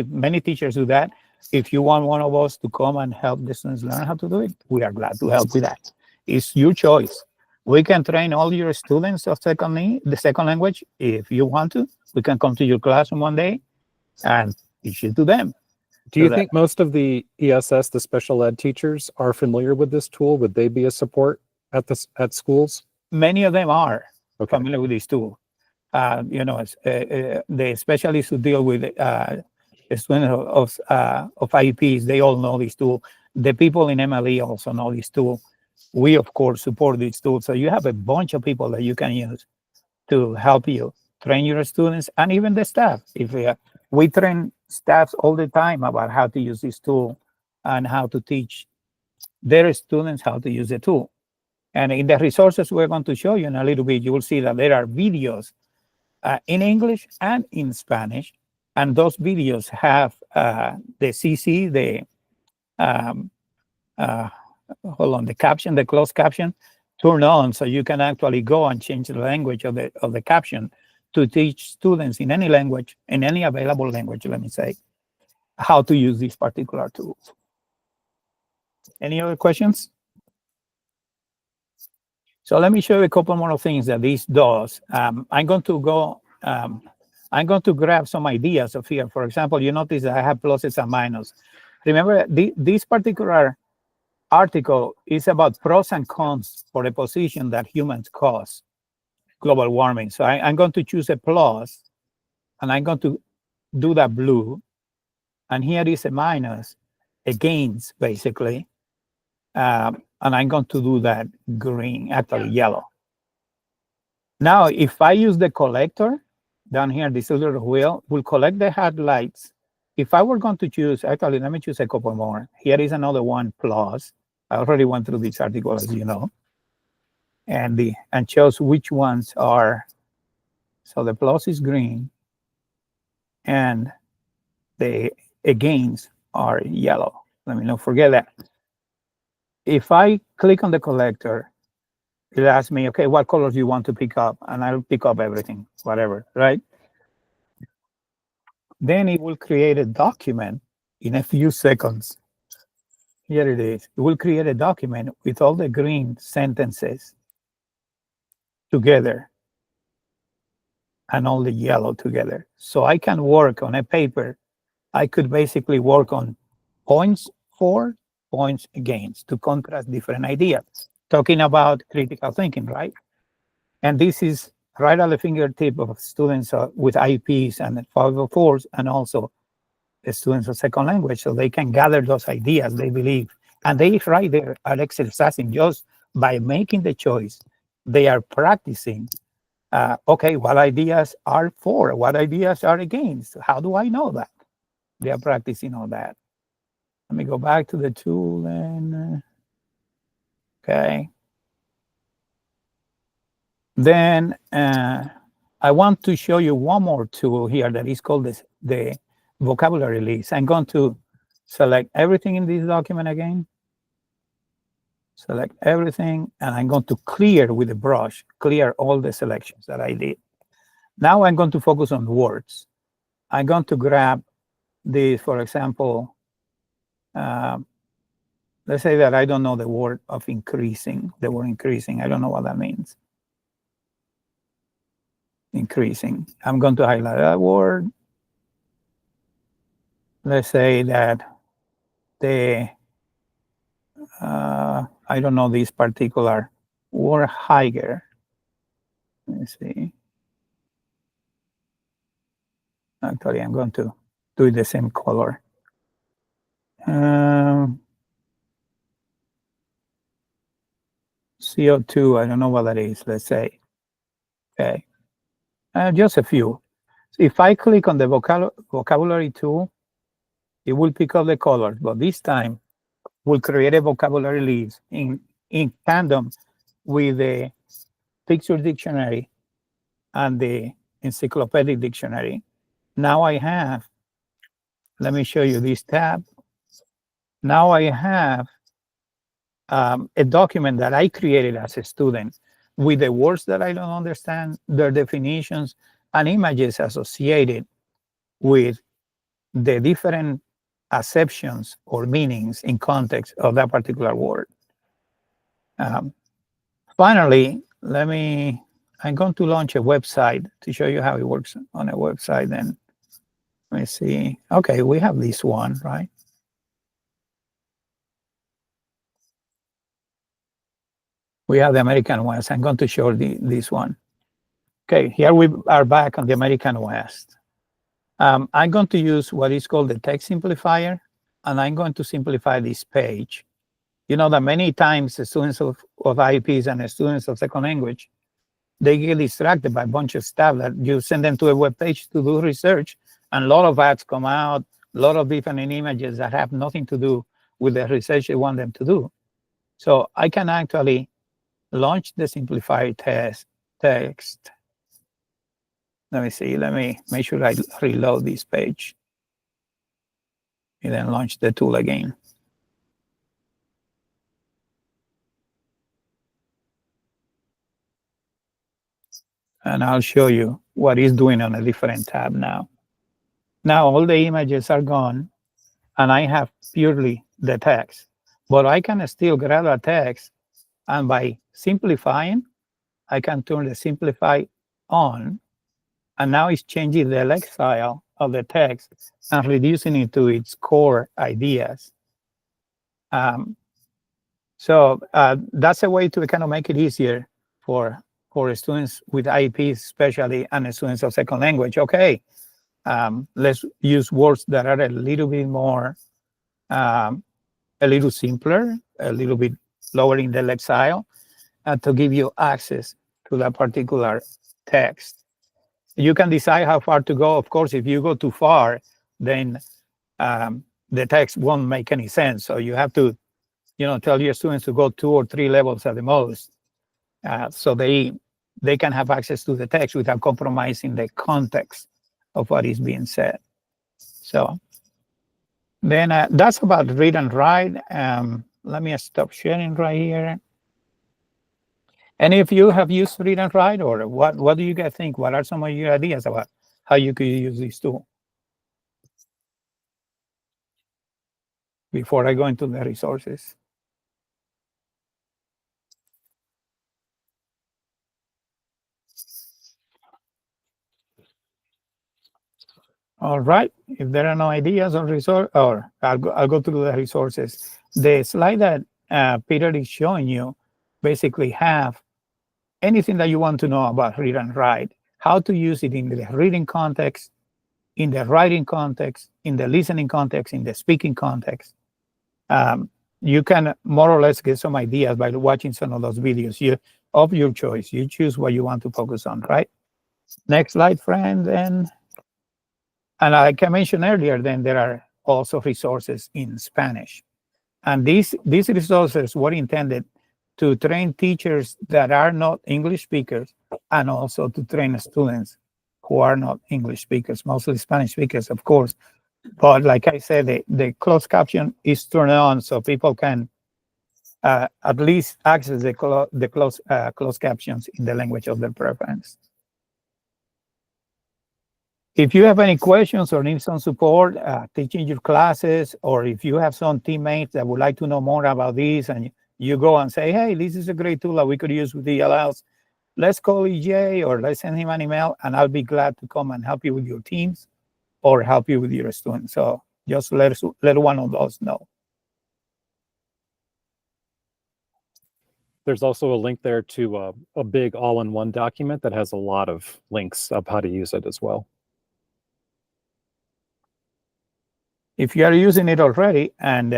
Many teachers do that. If you want one of us to come and help the students learn how to do it, we are glad to help with that. It's your choice. We can train all your students of the second language. If you want to, we can come to your classroom one day and teach it to them. Do you think most of the ESS, the special ed teachers, are familiar with this tool? Would they be a support at schools? Many of them are familiar with this tool. You know, the specialists who deal with students of IEPs, they all know this tool. The people in MLE also know this tool. We, of course, support this tool. So you have a bunch of people that you can use to help you train your students and even the staff. If we train staffs all the time about how to use this tool and how to teach their students how to use the tool. And in the resources we're going to show you in a little bit, you will see that there are videos in English and in Spanish. And those videos have the CC, the caption, the closed caption, turned on, so you can actually go and change the language of the caption to teach students in any language, in any available language, let me say, how to use these particular tools. Any other questions? So let me show you a couple more things that this does. I'm going to grab some ideas of here. For example, you notice that I have pluses and minuses. Remember, this particular article is about pros and cons for the position that humans cause global warming. So I'm going to choose a plus, and I'm going to do that blue. And here is a minus, against, basically. And I'm going to do that green, actually yellow. Now, if I use the collector, down here, this little wheel will collect the highlights. If I were going to choose, actually, let me choose a couple more. Here is another one, plus. I already went through this article, as you know. And shows which ones are. So the plus is green, and the against are yellow. Let me not forget that. If I click on the collector, it asks me, okay, what colors do you want to pick up? And I'll pick up everything, whatever, right? Then it will create a document in a few seconds. Here it is. It will create a document with all the green sentences together and all the yellow together. So I can work on a paper. I could basically work on points for, points against, to contrast different ideas. Talking about critical thinking, right? And this is right at the fingertip of students with IEPs and 504s, and also the students of second language, so they can gather those ideas they believe And they right there are exercising just by making the choice. They are practicing. Okay, what ideas are for? What ideas are against? How do I know that? They are practicing all that. Let me go back to the tool and okay. Then I want to show you one more tool here that is called the vocabulary list. I'm going to select everything in this document again. Select everything, and I'm going to clear with the brush, clear all the selections that I did. Now I'm going to focus on words. I'm going to grab this, for example, let's say that I don't know the word of increasing, the word increasing. I don't know what that means. Increasing. I'm going to highlight that word. Let's say that the, I don't know this particular word, higher. Let me see. Actually, I'm going to do it the same color. CO2, I don't know what that is, let's say. Okay. Just a few. If I click on the vocabulary tool, it will pick up the colors, but this time we'll create a vocabulary list in tandem with the picture dictionary and the encyclopedic dictionary. Now I have, let me show you this tab. Now I have a document that I created as a student with the words that I don't understand, their definitions, and images associated with the different acceptions or meanings in context of that particular word. Finally, I'm going to launch a website to show you how it works on a website. Then let me see. Okay, we have this one, right? We have the American West. I'm going to show this one. Okay, here we are back on the American West. I'm going to use what is called the text simplifier, and I'm going to simplify this page. You know that many times the students of IEPs and the students of second language, they get distracted by a bunch of stuff that you send them to a web page to do research, and a lot of ads come out, a lot of different images that have nothing to do with the research you want them to do. So I can actually launch the simplified text. Let me see, let me make sure I reload this page. And then launch the tool again. And I'll show you what it's doing on a different tab now. Now all the images are gone, and I have purely the text. But I can still grab a text, and by simplifying, I can turn the simplify on, and now it's changing the lexile of the text and reducing it to its core ideas. So that's a way to kind of make it easier for students with IEPs, especially, and students of second language. Okay, let's use words that are a little bit more, a little simpler, a little bit lower in the lexile, to give you access to that particular text. You can decide how far to go. Of course, if you go too far, then the text won't make any sense. So you have to, tell your students to go 2 or 3 levels at the most, so they can have access to the text without compromising the context of what is being said. So then that's about read and write. Let me stop sharing right here. And if you have used read and write, or what do you guys think? What are some of your ideas about how you could use this tool? Before I go into the resources. All right, if there are no ideas on resource, or I'll go through the resources. The slide that Peter is showing you basically have anything that you want to know about read and write, how to use it in the reading context, in the writing context, in the listening context, in the speaking context. you can more or less get some ideas by watching some of those videos. You of your choice. You choose what you want to focus on, right? Next slide, friend. And like I mentioned earlier, then there are also resources in Spanish. And these resources were intended to train teachers that are not English speakers and also to train students who are not English speakers, mostly Spanish speakers, of course. But like I said, the closed caption is turned on so people can at least access the closed captions in the language of their preference. If you have any questions or need some support teaching your classes, or if you have some teammates that would like to know more about this and you go and say, hey, this is a great tool that we could use with DLLs, let's call EJ or let's send him an email, and I'll be glad to come and help you with your teams or help you with your students. So just let one of those know. There's also a link there to a big all-in-one document that has a lot of links of how to use it as well. If you are using it already and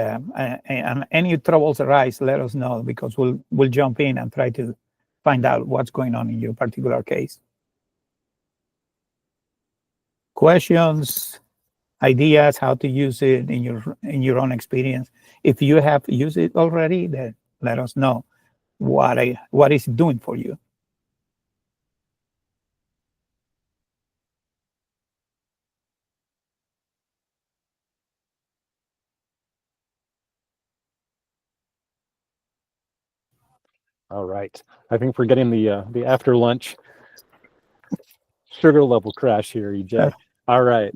any troubles arise, let us know, because we'll jump in and try to find out what's going on in your particular case. Questions, ideas, how to use it in your own experience. If you have used it already, then let us know what is it doing for you. All right. I think we're getting the after lunch sugar level crash here, EJ. All right.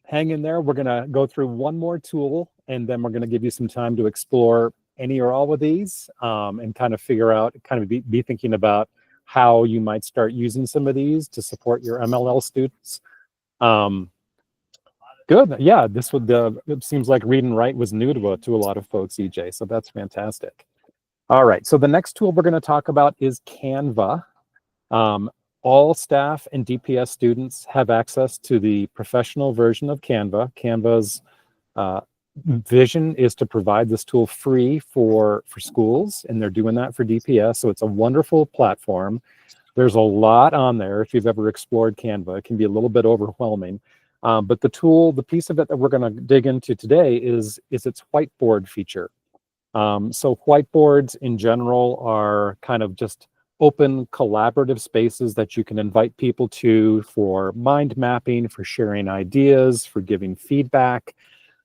Hang in there. We're going to go through one more tool, and then we're going to give you some time to explore any or all of these and kind of figure out, be thinking about how you might start using some of these to support your MLL students. Good. Yeah, it seems like read and write was new to a lot of folks, EJ, so that's fantastic. All right, so the next tool we're going to talk about is Canva. All staff and DPS students have access to the professional version of Canva. Canva's vision is to provide this tool free for schools, and they're doing that for DPS, so it's a wonderful platform. There's a lot on there. If you've ever explored Canva, it can be a little bit overwhelming. But the piece of it that we're going to dig into today is its whiteboard feature. So whiteboards in general are kind of just open collaborative spaces that you can invite people to for mind mapping, for sharing ideas, for giving feedback.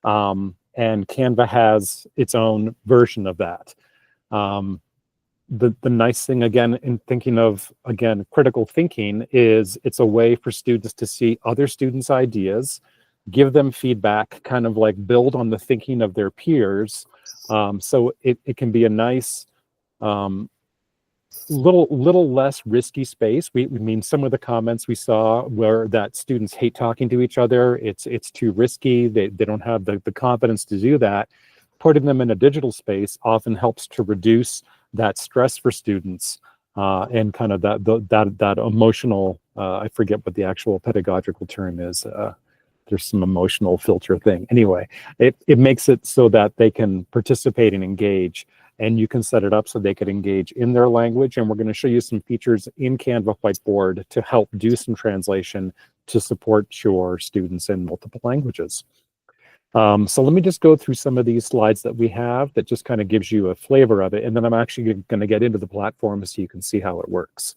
And Canva has its own version of that. The nice thing, again, in thinking of, again, critical thinking, is it's a way for students to see other students' ideas, give them feedback, kind of like build on the thinking of their peers. So it can be a nice, little less risky space. We mean, some of the comments we saw were that students hate talking to each other. It's too risky. They don't have the confidence to do that. Putting them in a digital space often helps to reduce that stress for students and kind of that emotional, I forget what the actual pedagogical term is. There's some emotional filter thing. Anyway, it makes it so that they can participate and engage, and you can set it up so they can engage in their language. And we're going to show you some features in Canva Whiteboard to help do some translation to support your students in multiple languages. So let me just go through some of these slides that we have that just kind of gives you a flavor of it. And then I'm actually going to get into the platform so you can see how it works.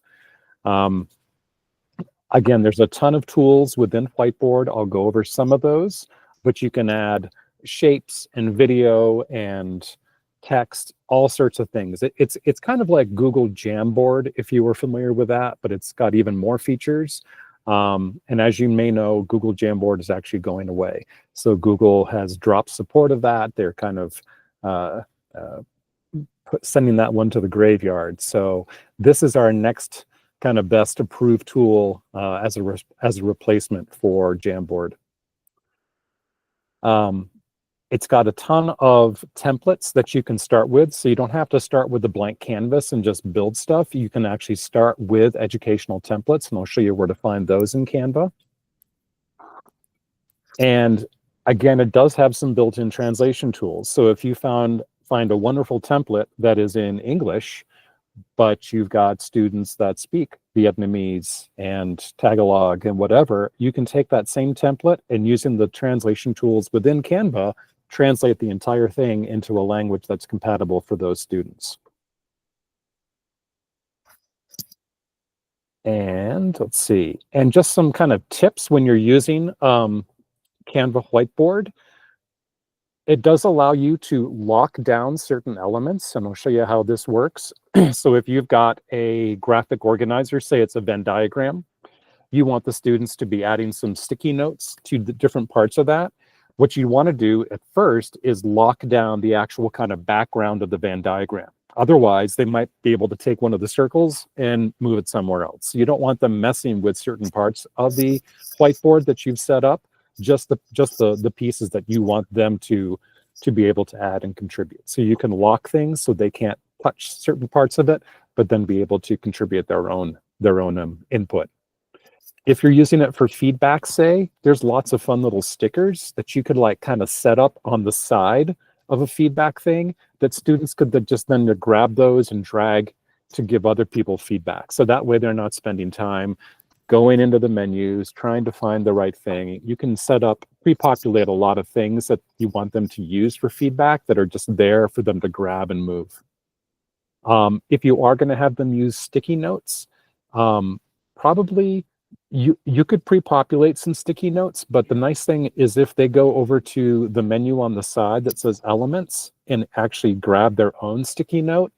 Again, there's a ton of tools within Whiteboard. I'll go over some of those, but you can add shapes and video and text, all sorts of things. It's kind of like Google Jamboard, if you were familiar with that, but it's got even more features. And as you may know, Google Jamboard is actually going away. So Google has dropped support of that. They're kind of sending that one to the graveyard. So this is our next kind of best approved tool as a replacement for Jamboard. It's got a ton of templates that you can start with, so you don't have to start with the blank canvas and just build stuff. You can actually start with educational templates, and I'll show you where to find those in Canva. And again, it does have some built-in translation tools. So if you found find a wonderful template that is in English, but you've got students that speak Vietnamese and Tagalog and whatever, you can take that same template and using the translation tools within Canva, translate the entire thing into a language that's compatible for those students. And let's see, and just some kind of tips when you're using Canva Whiteboard. It does allow you to lock down certain elements, and I'll show you how this works. So if you've got a graphic organizer, say it's a Venn diagram, you want the students to be adding some sticky notes to the different parts of that. What you want to do at first is lock down the actual kind of background of the Venn diagram. Otherwise, they might be able to take one of the circles and move it somewhere else. So you don't want them messing with certain parts of the whiteboard that you've set up, just the pieces that you want them to be able to add and contribute. So you can lock things so they can't touch certain parts of it, but then be able to contribute their own input. If you're using it for feedback, say, there's lots of fun little stickers that you could like kind of set up on the side of a feedback thing that students could just then grab those and drag to give other people feedback. So that way they're not spending time going into the menus, trying to find the right thing. You can set up, pre-populate a lot of things that you want them to use for feedback that are just there for them to grab and move. If you are going to have them use sticky notes, probably you could pre-populate some sticky notes, but the nice thing is if they go over to the menu on the side that says elements and actually grab their own sticky note,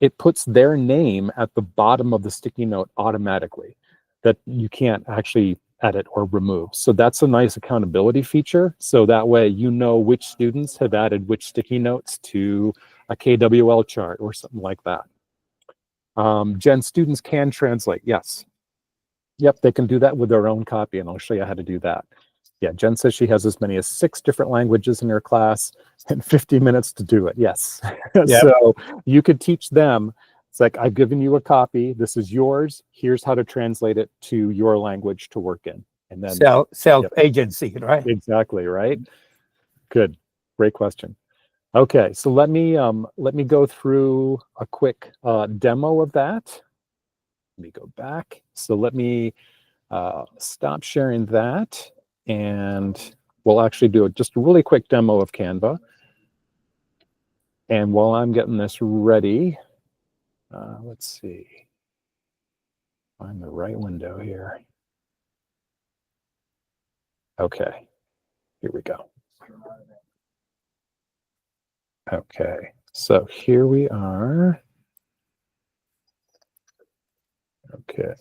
it puts their name at the bottom of the sticky note automatically that you can't actually edit or remove. So that's a nice accountability feature. So that way you know which students have added which sticky notes to a KWL chart or something like that. Jen, students can translate, yes. Yep, they can do that with their own copy, and I'll show you how to do that. Yeah, Jen says she has as many as 6 different languages in her class and 50 minutes to do it. Yes. Yep. So you could teach them, it's like, I've given you a copy, this is yours, here's how to translate it to your language to work in. And then self-agency, right? Exactly, right? Good, great question. Okay, so let me go through a quick demo of that. Let me go back. So let me stop sharing that, and we'll actually do just a really quick demo of Canva. And while I'm getting this ready, let's see, find the right window here. Okay, here we go. Okay, so here we are. Okay.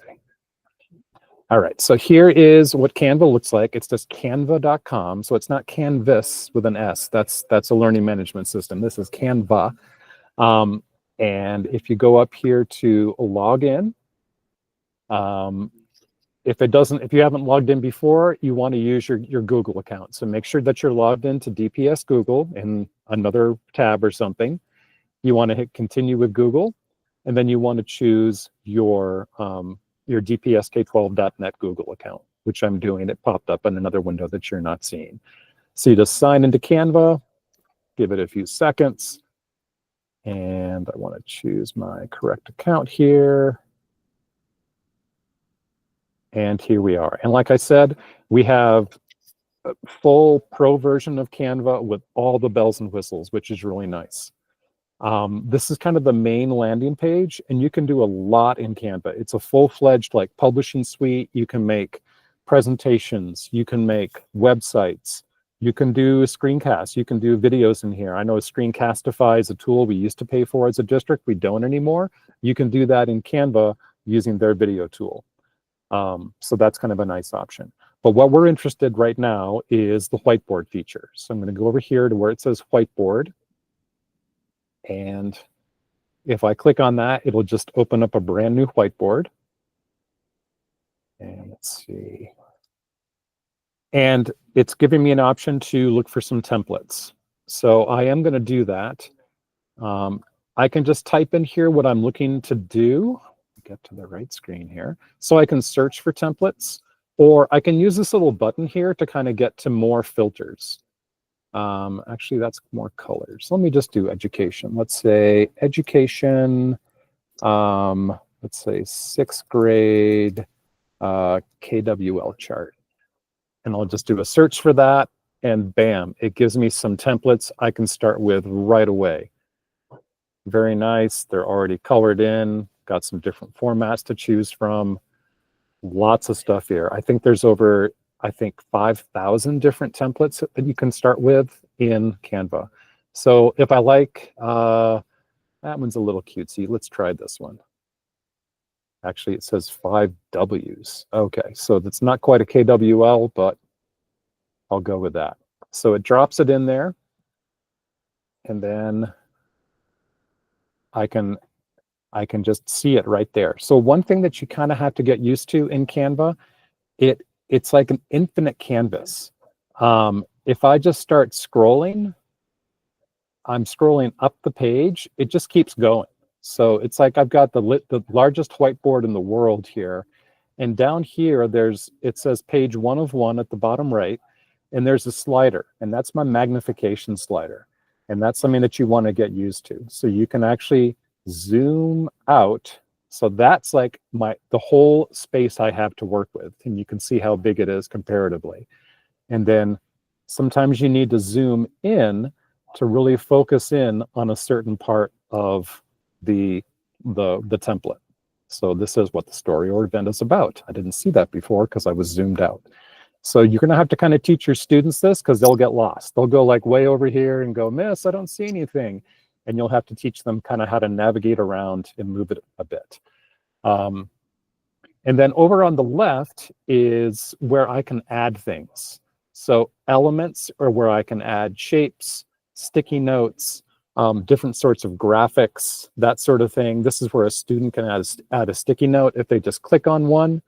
All right, so here is what Canva looks like. It's just canva.com. So it's not Canvas with an S. That's a learning management system. This is Canva. And if you go up here to log in, if you haven't logged in before, you want to use your Google account. So make sure that you're logged into DPS Google in another tab or something. You want to hit continue with Google, and then you want to choose your DPSK12.net Google account, which I'm doing. It popped up in another window that you're not seeing. So you just sign into Canva, give it a few seconds, and I want to choose my correct account here. And here we are. And like I said, we have a full pro version of Canva with all the bells and whistles, which is really nice. This is kind of the main landing page, and you can do a lot in Canva. It's a full-fledged like publishing suite. You can make presentations, you can make websites, you can do screencasts, you can do videos in here. I know Screencastify is a tool we used to pay for as a district. We don't anymore. You can do that in Canva using their video tool. So that's kind of a nice option. But what we're interested right now is the whiteboard feature. So I'm going to go over here to where it says whiteboard. And if I click on that, it'll just open up a brand new whiteboard. And let's see. And it's giving me an option to look for some templates. So I am going to do that. I can just type in here what I'm looking to do. Get to the right screen here. So I can search for templates, or I can use this little button here to kind of get to more filters. Actually, that's more colors. Let me just do education. Let's say education, let's say 6th grade KWL chart. And I'll just do a search for that, and bam, it gives me some templates I can start with right away. Very nice. They're already colored in, got some different formats to choose from. Lots of stuff here. I think there's over, 5,000 different templates that you can start with in Canva. So if I like, that one's a little cutesy. Let's try this one. Actually, it says 5 Ws. Okay, so that's not quite a KWL, but I'll go with that. So it drops it in there, and then I can just see it right there. So one thing that you kind of have to get used to in Canva, it's like an infinite canvas. If I just start scrolling, I'm scrolling up the page, it just keeps going. So it's like I've got the largest whiteboard in the world here. And down here, it says page 1 of 1 at the bottom right. And there's a slider, and that's my magnification slider. And that's something that you want to get used to. So you can actually zoom out. So that's like the whole space I have to work with. And you can see how big it is comparatively. And then sometimes you need to zoom in to really focus in on a certain part of the template. So this is what the story or event is about. I didn't see that before because I was zoomed out. So you're going to have to kind of teach your students this, because they'll get lost. They'll go like way over here and go, "Miss, I don't see anything." And you'll have to teach them kind of how to navigate around and move it a bit. And then over on the left is where I can add things. So elements are where I can add shapes, sticky notes, different sorts of graphics, that sort of thing. This is where a student can add a sticky note. If they just click on one,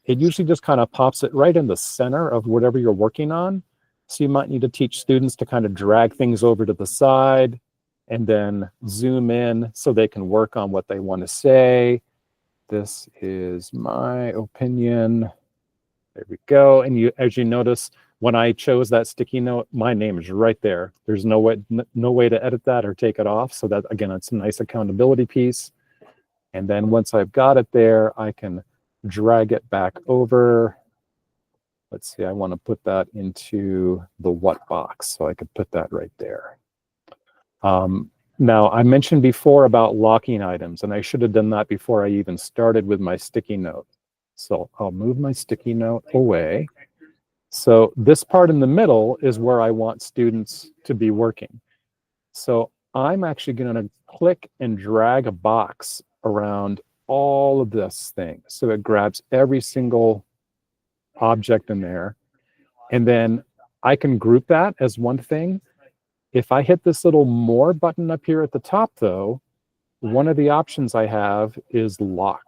it usually just kind of pops it right in the center of whatever you're working on. So you might need to teach students to kind of drag things over to the side and then zoom in so they can work on what they want to say. This is my opinion. There we go. And as you notice, when I chose that sticky note, my name is right there. There's no way to edit that or take it off. So that, again, it's a nice accountability piece. And then once I've got it there, I can drag it back over. Let's see, I want to put that into the what box. So I could put that right there. Now, I mentioned before about locking items, and I should have done that before I even started with my sticky note. So I'll move my sticky note away. So this part in the middle is where I want students to be working. So I'm actually going to click and drag a box around all of this thing. So it grabs every single object in there. And then I can group that as one thing. If I hit this little more button up here at the top, though, one of the options I have is lock.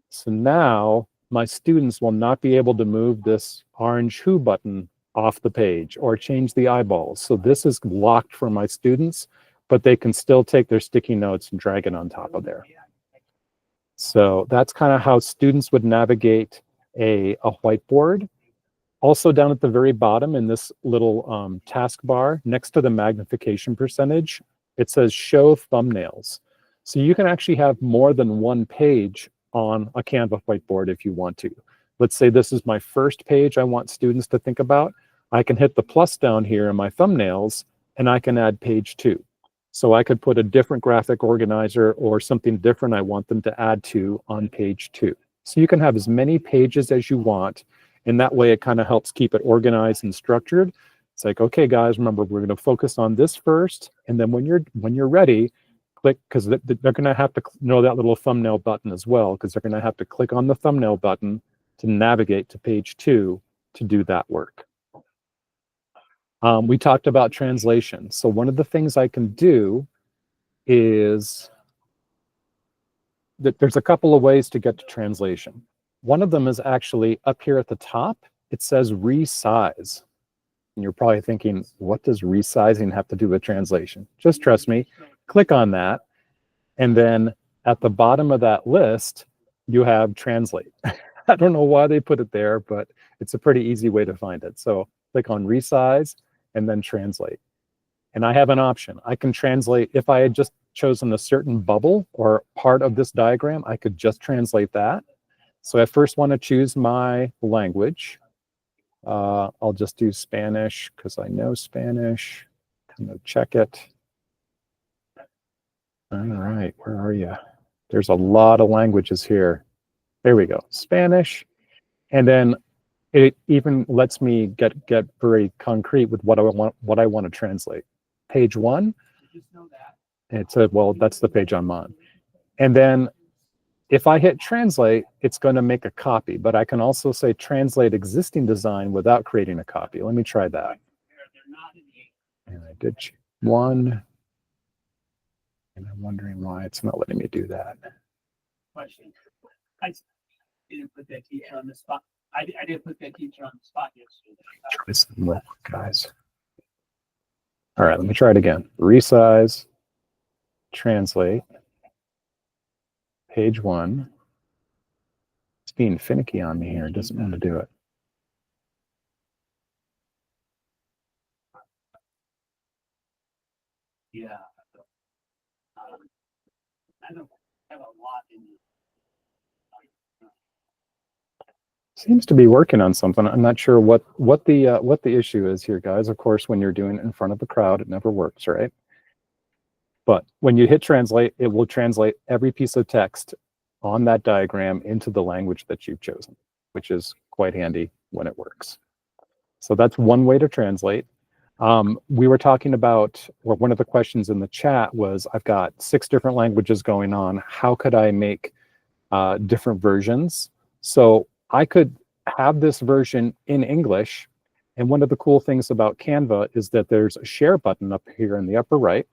So now my students will not be able to move this orange who button off the page or change the eyeballs. So this is locked for my students, but they can still take their sticky notes and drag it on top of there. So that's kind of how students would navigate a whiteboard. Also down at the very bottom in this little taskbar next to the magnification percentage, it says show thumbnails. So you can actually have more than one page on a Canva whiteboard if you want to. Let's say this is my first page I want students to think about. I can hit the plus down here in my thumbnails and I can add page 2. So I could put a different graphic organizer or something different I want them to add to on page 2. So you can have as many pages as you want. And that way it kind of helps keep it organized and structured. It's like, okay, guys, remember, we're going to focus on this first. And then when you're ready, click, because they're going to have to know that little thumbnail button as well, because they're going to have to click on the thumbnail button to navigate to page 2 to do that work. We talked about translation. So one of the things I can do is that there's a couple of ways to get to translation. One of them is actually up here at the top. It says resize. And you're probably thinking, what does resizing have to do with translation? Just trust me, click on that. And then at the bottom of that list, you have translate. I don't know why they put it there, but it's a pretty easy way to find it. So click on resize, and then translate. And I have an option. I can translate, if I had just chosen a certain bubble or part of this diagram, I could just translate that. So I first want to choose my language. I'll just do Spanish because I know Spanish. Kind of check it. All right, where are you? There's a lot of languages here. There we go, Spanish. And then it even lets me get very concrete with what I want to translate. Page 1. It said, well, that's the page I'm on. And then if I hit translate, it's going to make a copy, but I can also say translate existing design without creating a copy. Let me try that. And I did 1. And I'm wondering why it's not letting me do that. Question. I didn't put that teacher on the spot. I didn't put that teacher on the spot yesterday. Try some more, guys. All right, let me try it again. Resize, translate, page 1. It's being finicky on me here. It doesn't want to do it. Yeah. I don't have a lot in Seems to be working on something. I'm not sure what the issue is here, guys. Of course, when you're doing it in front of a crowd, it never works, right? But when you hit translate, it will translate every piece of text on that diagram into the language that you've chosen, which is quite handy when it works. So that's one way to translate. We were talking about, or one of the questions in the chat was, I've got 6 different languages going on. How could I make different versions? So I could have this version in English. And one of the cool things about Canva is that there's a share button up here in the upper right.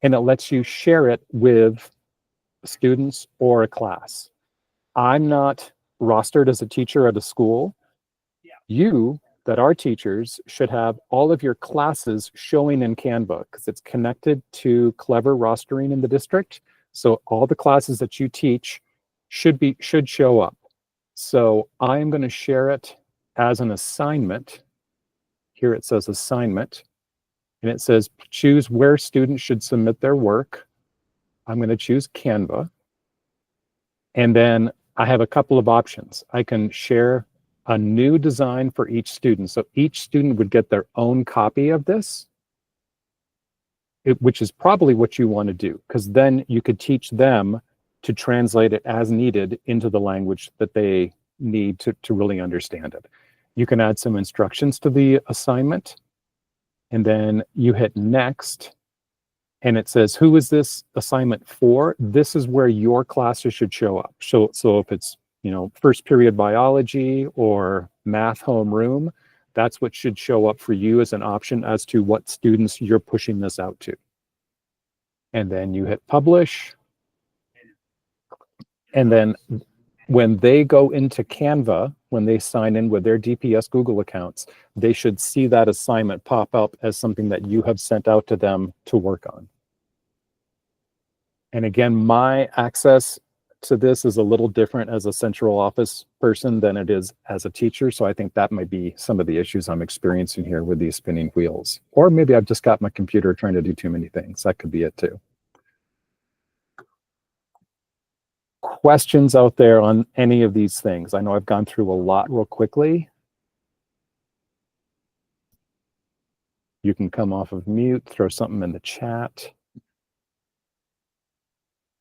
And it lets you share it with students or a class. I'm not rostered as a teacher at a school. You that are teachers should have all of your classes showing in Canva because it's connected to Clever rostering in the district. So all the classes that you teach should show up. So I'm going to share it as an assignment. Here it says assignment, and it says choose where students should submit their work. I'm going to choose Canva. And then I have a couple of options. I can share a new design for each student. So each student would get their own copy of this, which is probably what you want to do, because then you could teach them to translate it as needed into the language that they need to really understand it. You can add some instructions to the assignment, and then you hit next, and it says, who is this assignment for? This is where your classes should show up. So if it's, first period biology or math homeroom, that's what should show up for you as an option as to what students you're pushing this out to. And then you hit publish. And then when they go into Canva, when they sign in with their DPS Google accounts, they should see that assignment pop up as something that you have sent out to them to work on. And again, my access to this is a little different as a central office person than it is as a teacher. So I think that might be some of the issues I'm experiencing here with these spinning wheels. Or maybe I've just got my computer trying to do too many things. That could be it too. Questions out there on any of these things? I know I've gone through a lot real quickly. You can come off of mute, throw something in the chat.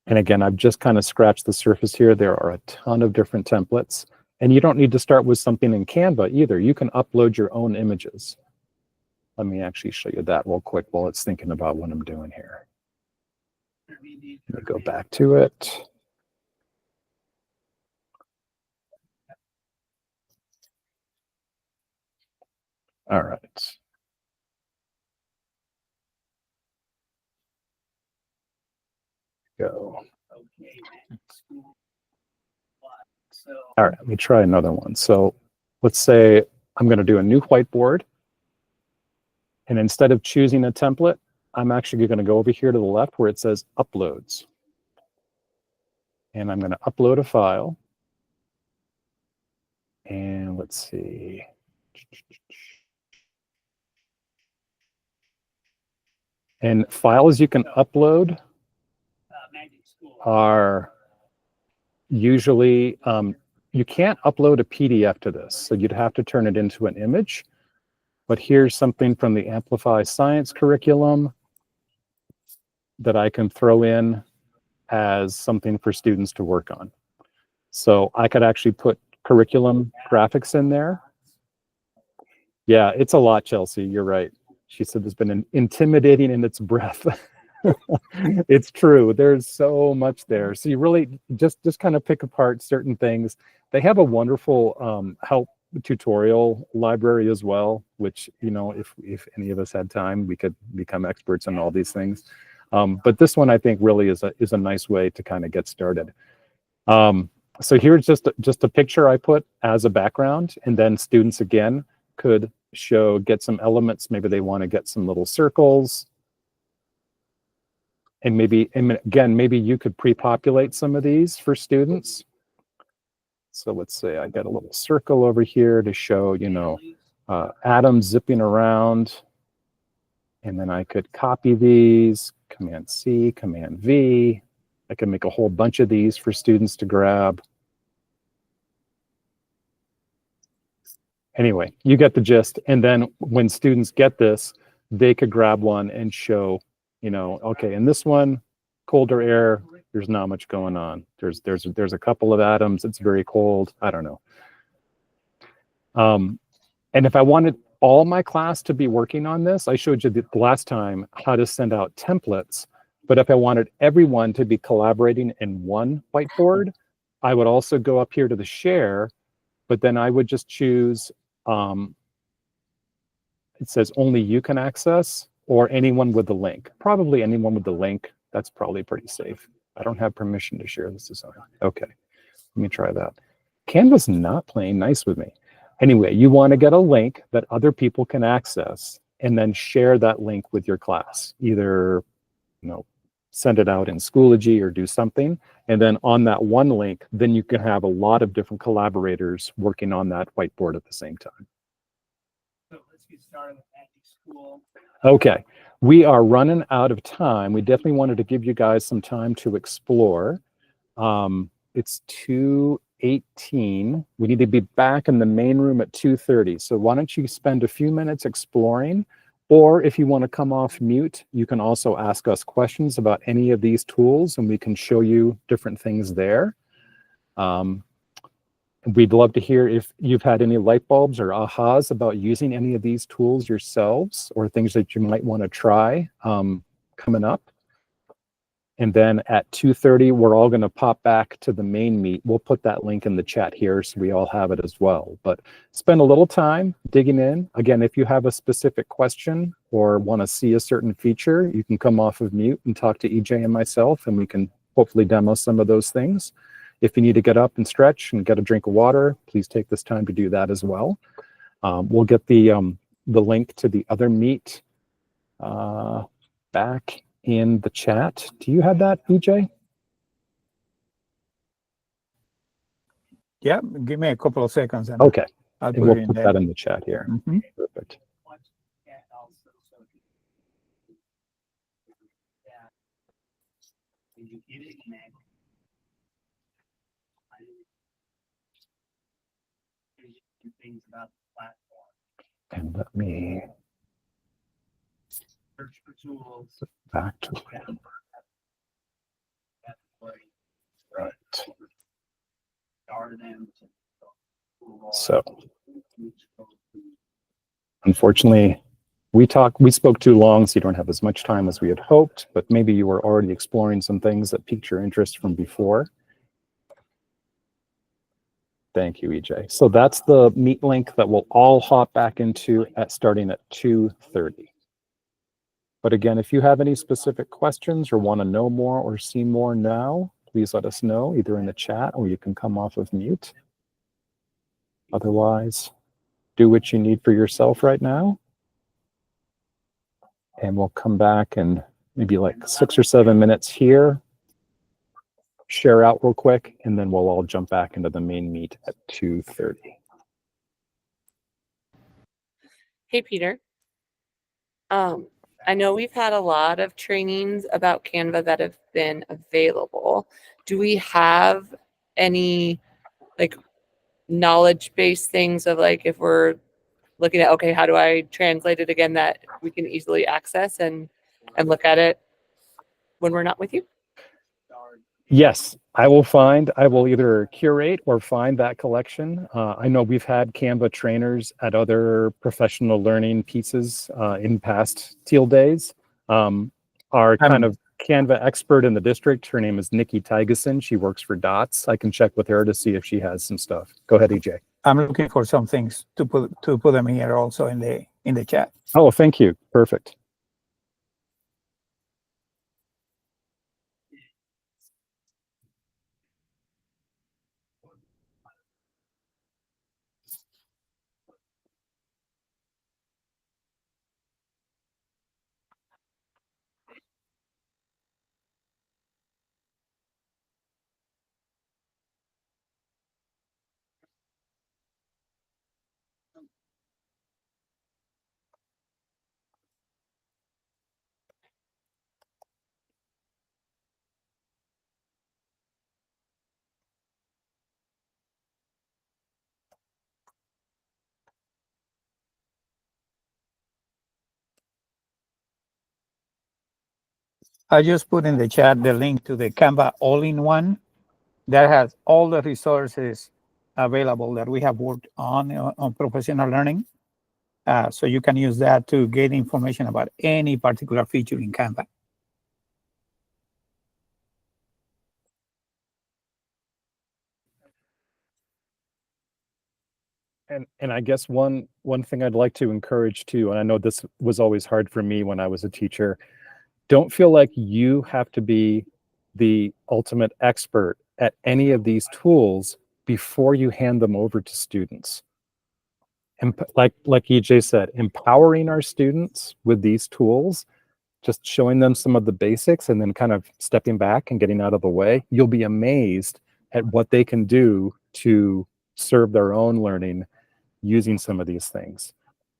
And again, I've just kind of scratched the surface here. There are a ton of different templates, and you don't need to start with something in Canva either. You can upload your own images. Let me actually show you that real quick while it's thinking about what I'm doing here. Let me go back to it. All right. Go. All right, let me try another one. So let's say I'm going to do a new whiteboard. And instead of choosing a template, I'm actually going to go over here to the left where it says uploads. And I'm going to upload a file. And let's see. And files you can upload are usually, you can't upload a PDF to this, so you'd have to turn it into an image. But here's something from the Amplify Science curriculum that I can throw in as something for students to work on. So I could actually put curriculum graphics in there. Yeah, it's a lot, Chelsea, you're right. She said there's been an intimidating in its breadth. It's true, there's so much there. So you really just kind of pick apart certain things. They have a wonderful help tutorial library as well, which, you know, if any of us had time, we could become experts in all these things. But this one I think really is a nice way to kind of get started. So here's just a picture I put as a background, and then students again could get some elements. Maybe they want to get some little circles. And maybe you could pre-populate some of these for students. So let's say I got a little circle over here to show, you know, atoms zipping around. And then I could copy these, Command C, Command V. I can make a whole bunch of these for students to grab. Anyway, you get the gist. And then when students get this, they could grab one and show, you know, okay, in this one, colder air, there's not much going on. There's a couple of atoms, it's very cold, I don't know. And if I wanted all my class to be working on this, I showed you the last time how to send out templates, but if I wanted everyone to be collaborating in one whiteboard, I would also go up here to the share, but then I would just choose, it says only you can access, or anyone with the link. Probably anyone with the link, that's probably pretty safe. I don't have permission to share this design. Okay, let me try that. Canva's not playing nice with me. Anyway, you want to get a link that other people can access and then share that link with your class. Either, you know, send it out in Schoology or do something. And then on that one link, then you can have a lot of different collaborators working on that whiteboard at the same time. So let's get started with Magic School. Okay, we are running out of time. We definitely wanted to give you guys some time to explore. It's 2:18. We need to be back in the main room at 2:30. So why don't you spend a few minutes exploring, or if you want to come off mute, you can also ask us questions about any of these tools and we can show you different things there. We'd love to hear if you've had any light bulbs or ahas about using any of these tools yourselves, or things that you might want to try coming up. And then at 2:30, we're all going to pop back to the main meet. We'll put that link in the chat here so we all have it as well. But spend a little time digging in. Again, if you have a specific question or want to see a certain feature, you can come off of mute and talk to EJ and myself, and we can hopefully demo some of those things. If you need to get up and stretch and get a drink of water, please take this time to do that as well. We'll get the link to the other meet back in the chat. Do you have that, EJ? Yeah, give me a couple of seconds. And Okay, I'll and put we'll it in put there. that in the chat here. Mhm. Perfect. Things about the platform. And let me Search for tools. back to right. So unfortunately, we spoke too long, so you don't have as much time as we had hoped, but maybe you were already exploring some things that piqued your interest from before. Thank you, EJ. So that's the meet link that we'll all hop back into starting at 2:30. But again, if you have any specific questions or want to know more or see more now, please let us know either in the chat or you can come off of mute. Otherwise, do what you need for yourself right now. And we'll come back in maybe like 6 or 7 minutes here, share out real quick, and then we'll all jump back into the main meet at 2:30. Hey, Peter. I know we've had a lot of trainings about Canva that have been available. Do we have any like knowledge-based things of like if we're looking at, okay, how do I translate it again that we can easily access and look at it when we're not with you? Yes, I will either curate or find that collection. I know we've had Canva trainers at other professional learning pieces in past Teal days. Our kind of Canva expert in the district, her name is Nikki Tygeson. She works for DOTS. I can check with her to see if she has some stuff. Go ahead, EJ. I'm looking for some things to put them here also in the chat. Oh, thank you. Perfect. I just put in the chat the link to the Canva all-in-one that has all the resources available that we have worked on professional learning. So you can use that to get information about any particular feature in Canva. And I guess one thing I'd like to encourage too, and I know this was always hard for me when I was a teacher, don't feel like you have to be the ultimate expert at any of these tools before you hand them over to students. And like EJ said, empowering our students with these tools, just showing them some of the basics and then kind of stepping back and getting out of the way, you'll be amazed at what they can do to serve their own learning using some of these things.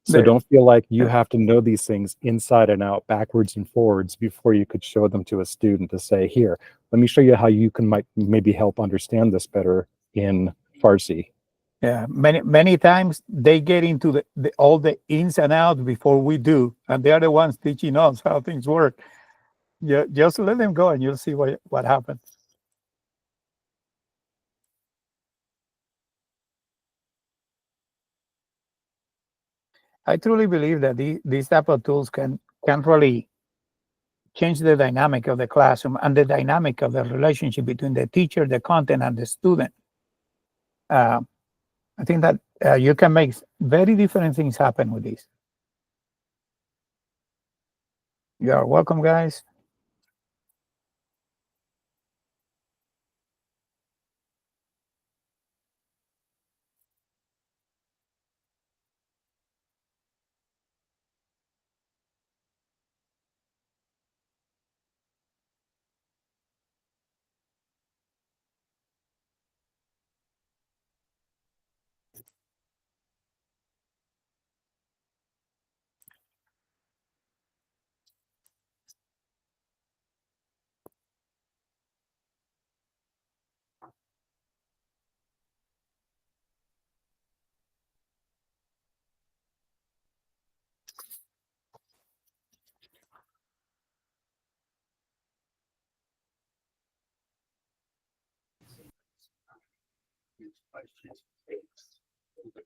So don't feel like you have to know these things inside and out, backwards and forwards before you could show them to a student to say, here, let me show you how you can maybe help understand this better in Farsi. Yeah, many times they get into all the ins and outs before we do, and they are the ones teaching us how things work. Yeah, just let them go and you'll see what happens. I truly believe that these type of tools can really change the dynamic of the classroom and the dynamic of the relationship between the teacher, the content, and the student. I think that you can make very different things happen with this. You are welcome, guys.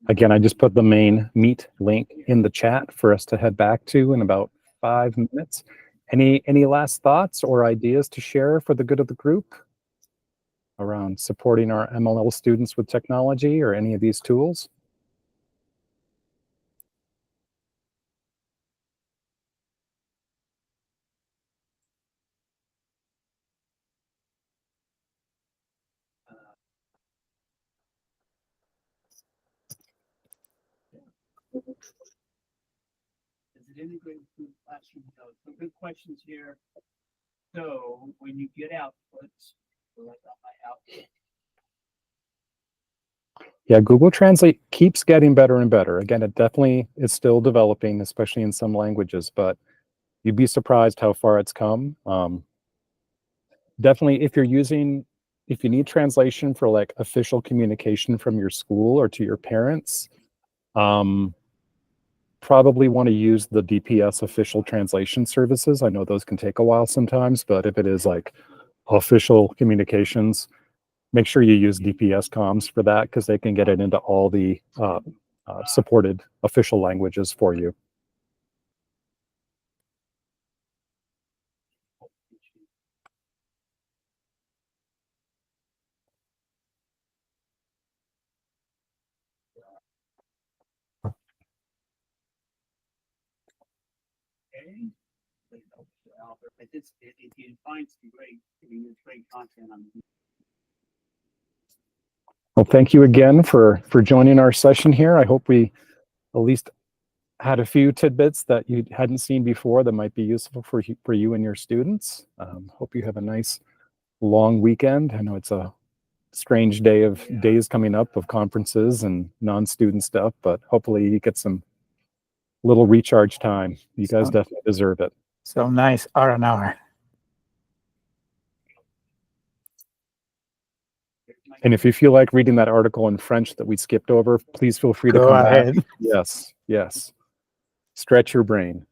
Again, I just put the main Meet link in the chat for us to head back to in about 5 minutes. Any last thoughts or ideas to share for the good of the group around supporting our MLL students with technology or any of these tools? Is it integrated through classroom notes? Some good questions here. So when you get outputs, like my output. Yeah, Google Translate keeps getting better and better. Again, it definitely is still developing, especially in some languages, but you'd be surprised how far it's come. Definitely, if you need translation for like official communication from your school or to your parents, probably want to use the DPS official translation services. I know those can take a while sometimes, but if it is like official communications, make sure you use DPS comms for that, because they can get it into all the supported official languages for you. Well, thank you again for joining our session here. I hope we at least had a few tidbits that you hadn't seen before that might be useful for you and your students. Hope you have a nice long weekend. I know it's a strange days coming up of conferences and non-student stuff, but hopefully you get some little recharge time. You guys definitely deserve it. So nice R&R. And if you feel like reading that article in French that we skipped over, please feel free to Go come ahead. back. Yes, yes. Stretch your brain.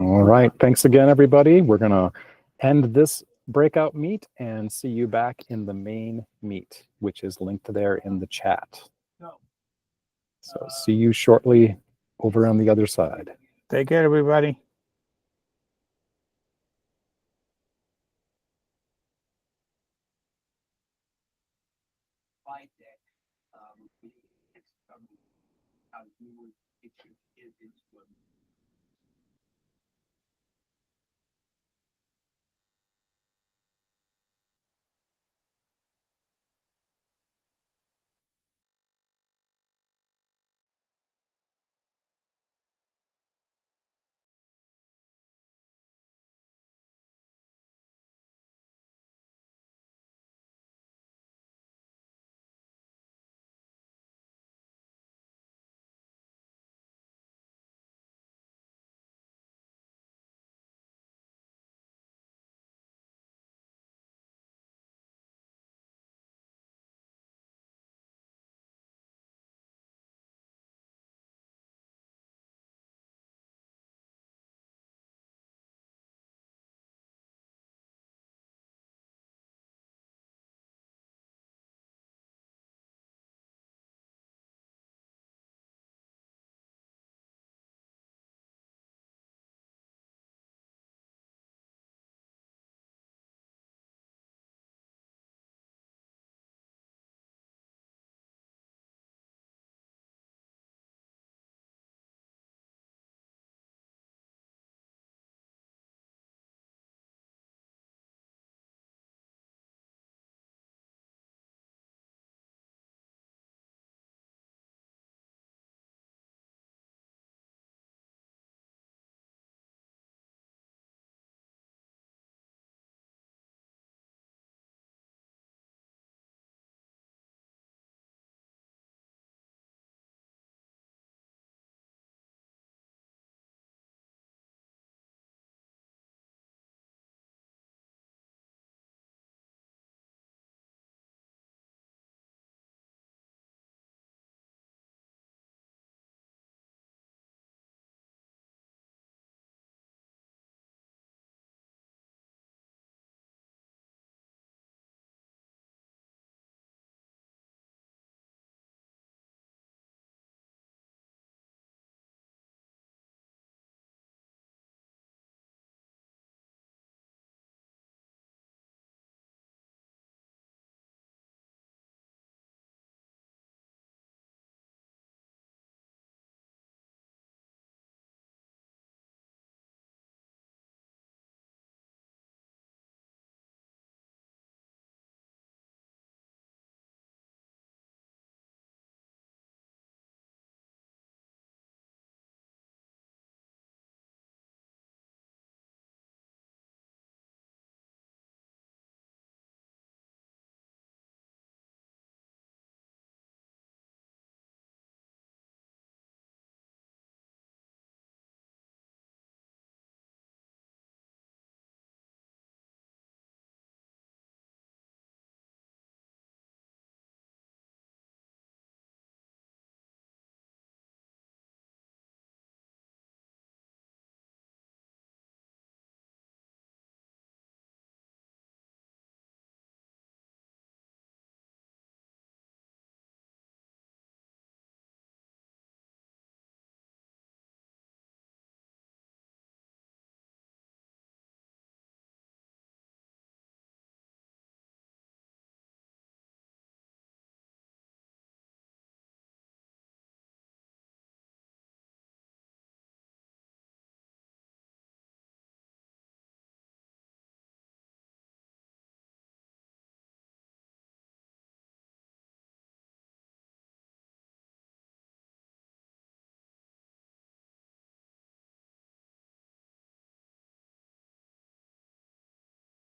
All right. Thanks again, everybody. We're going to end this breakout meet and see you back in the main meet, which is linked there in the chat. So see you shortly over on the other side. Take care, everybody.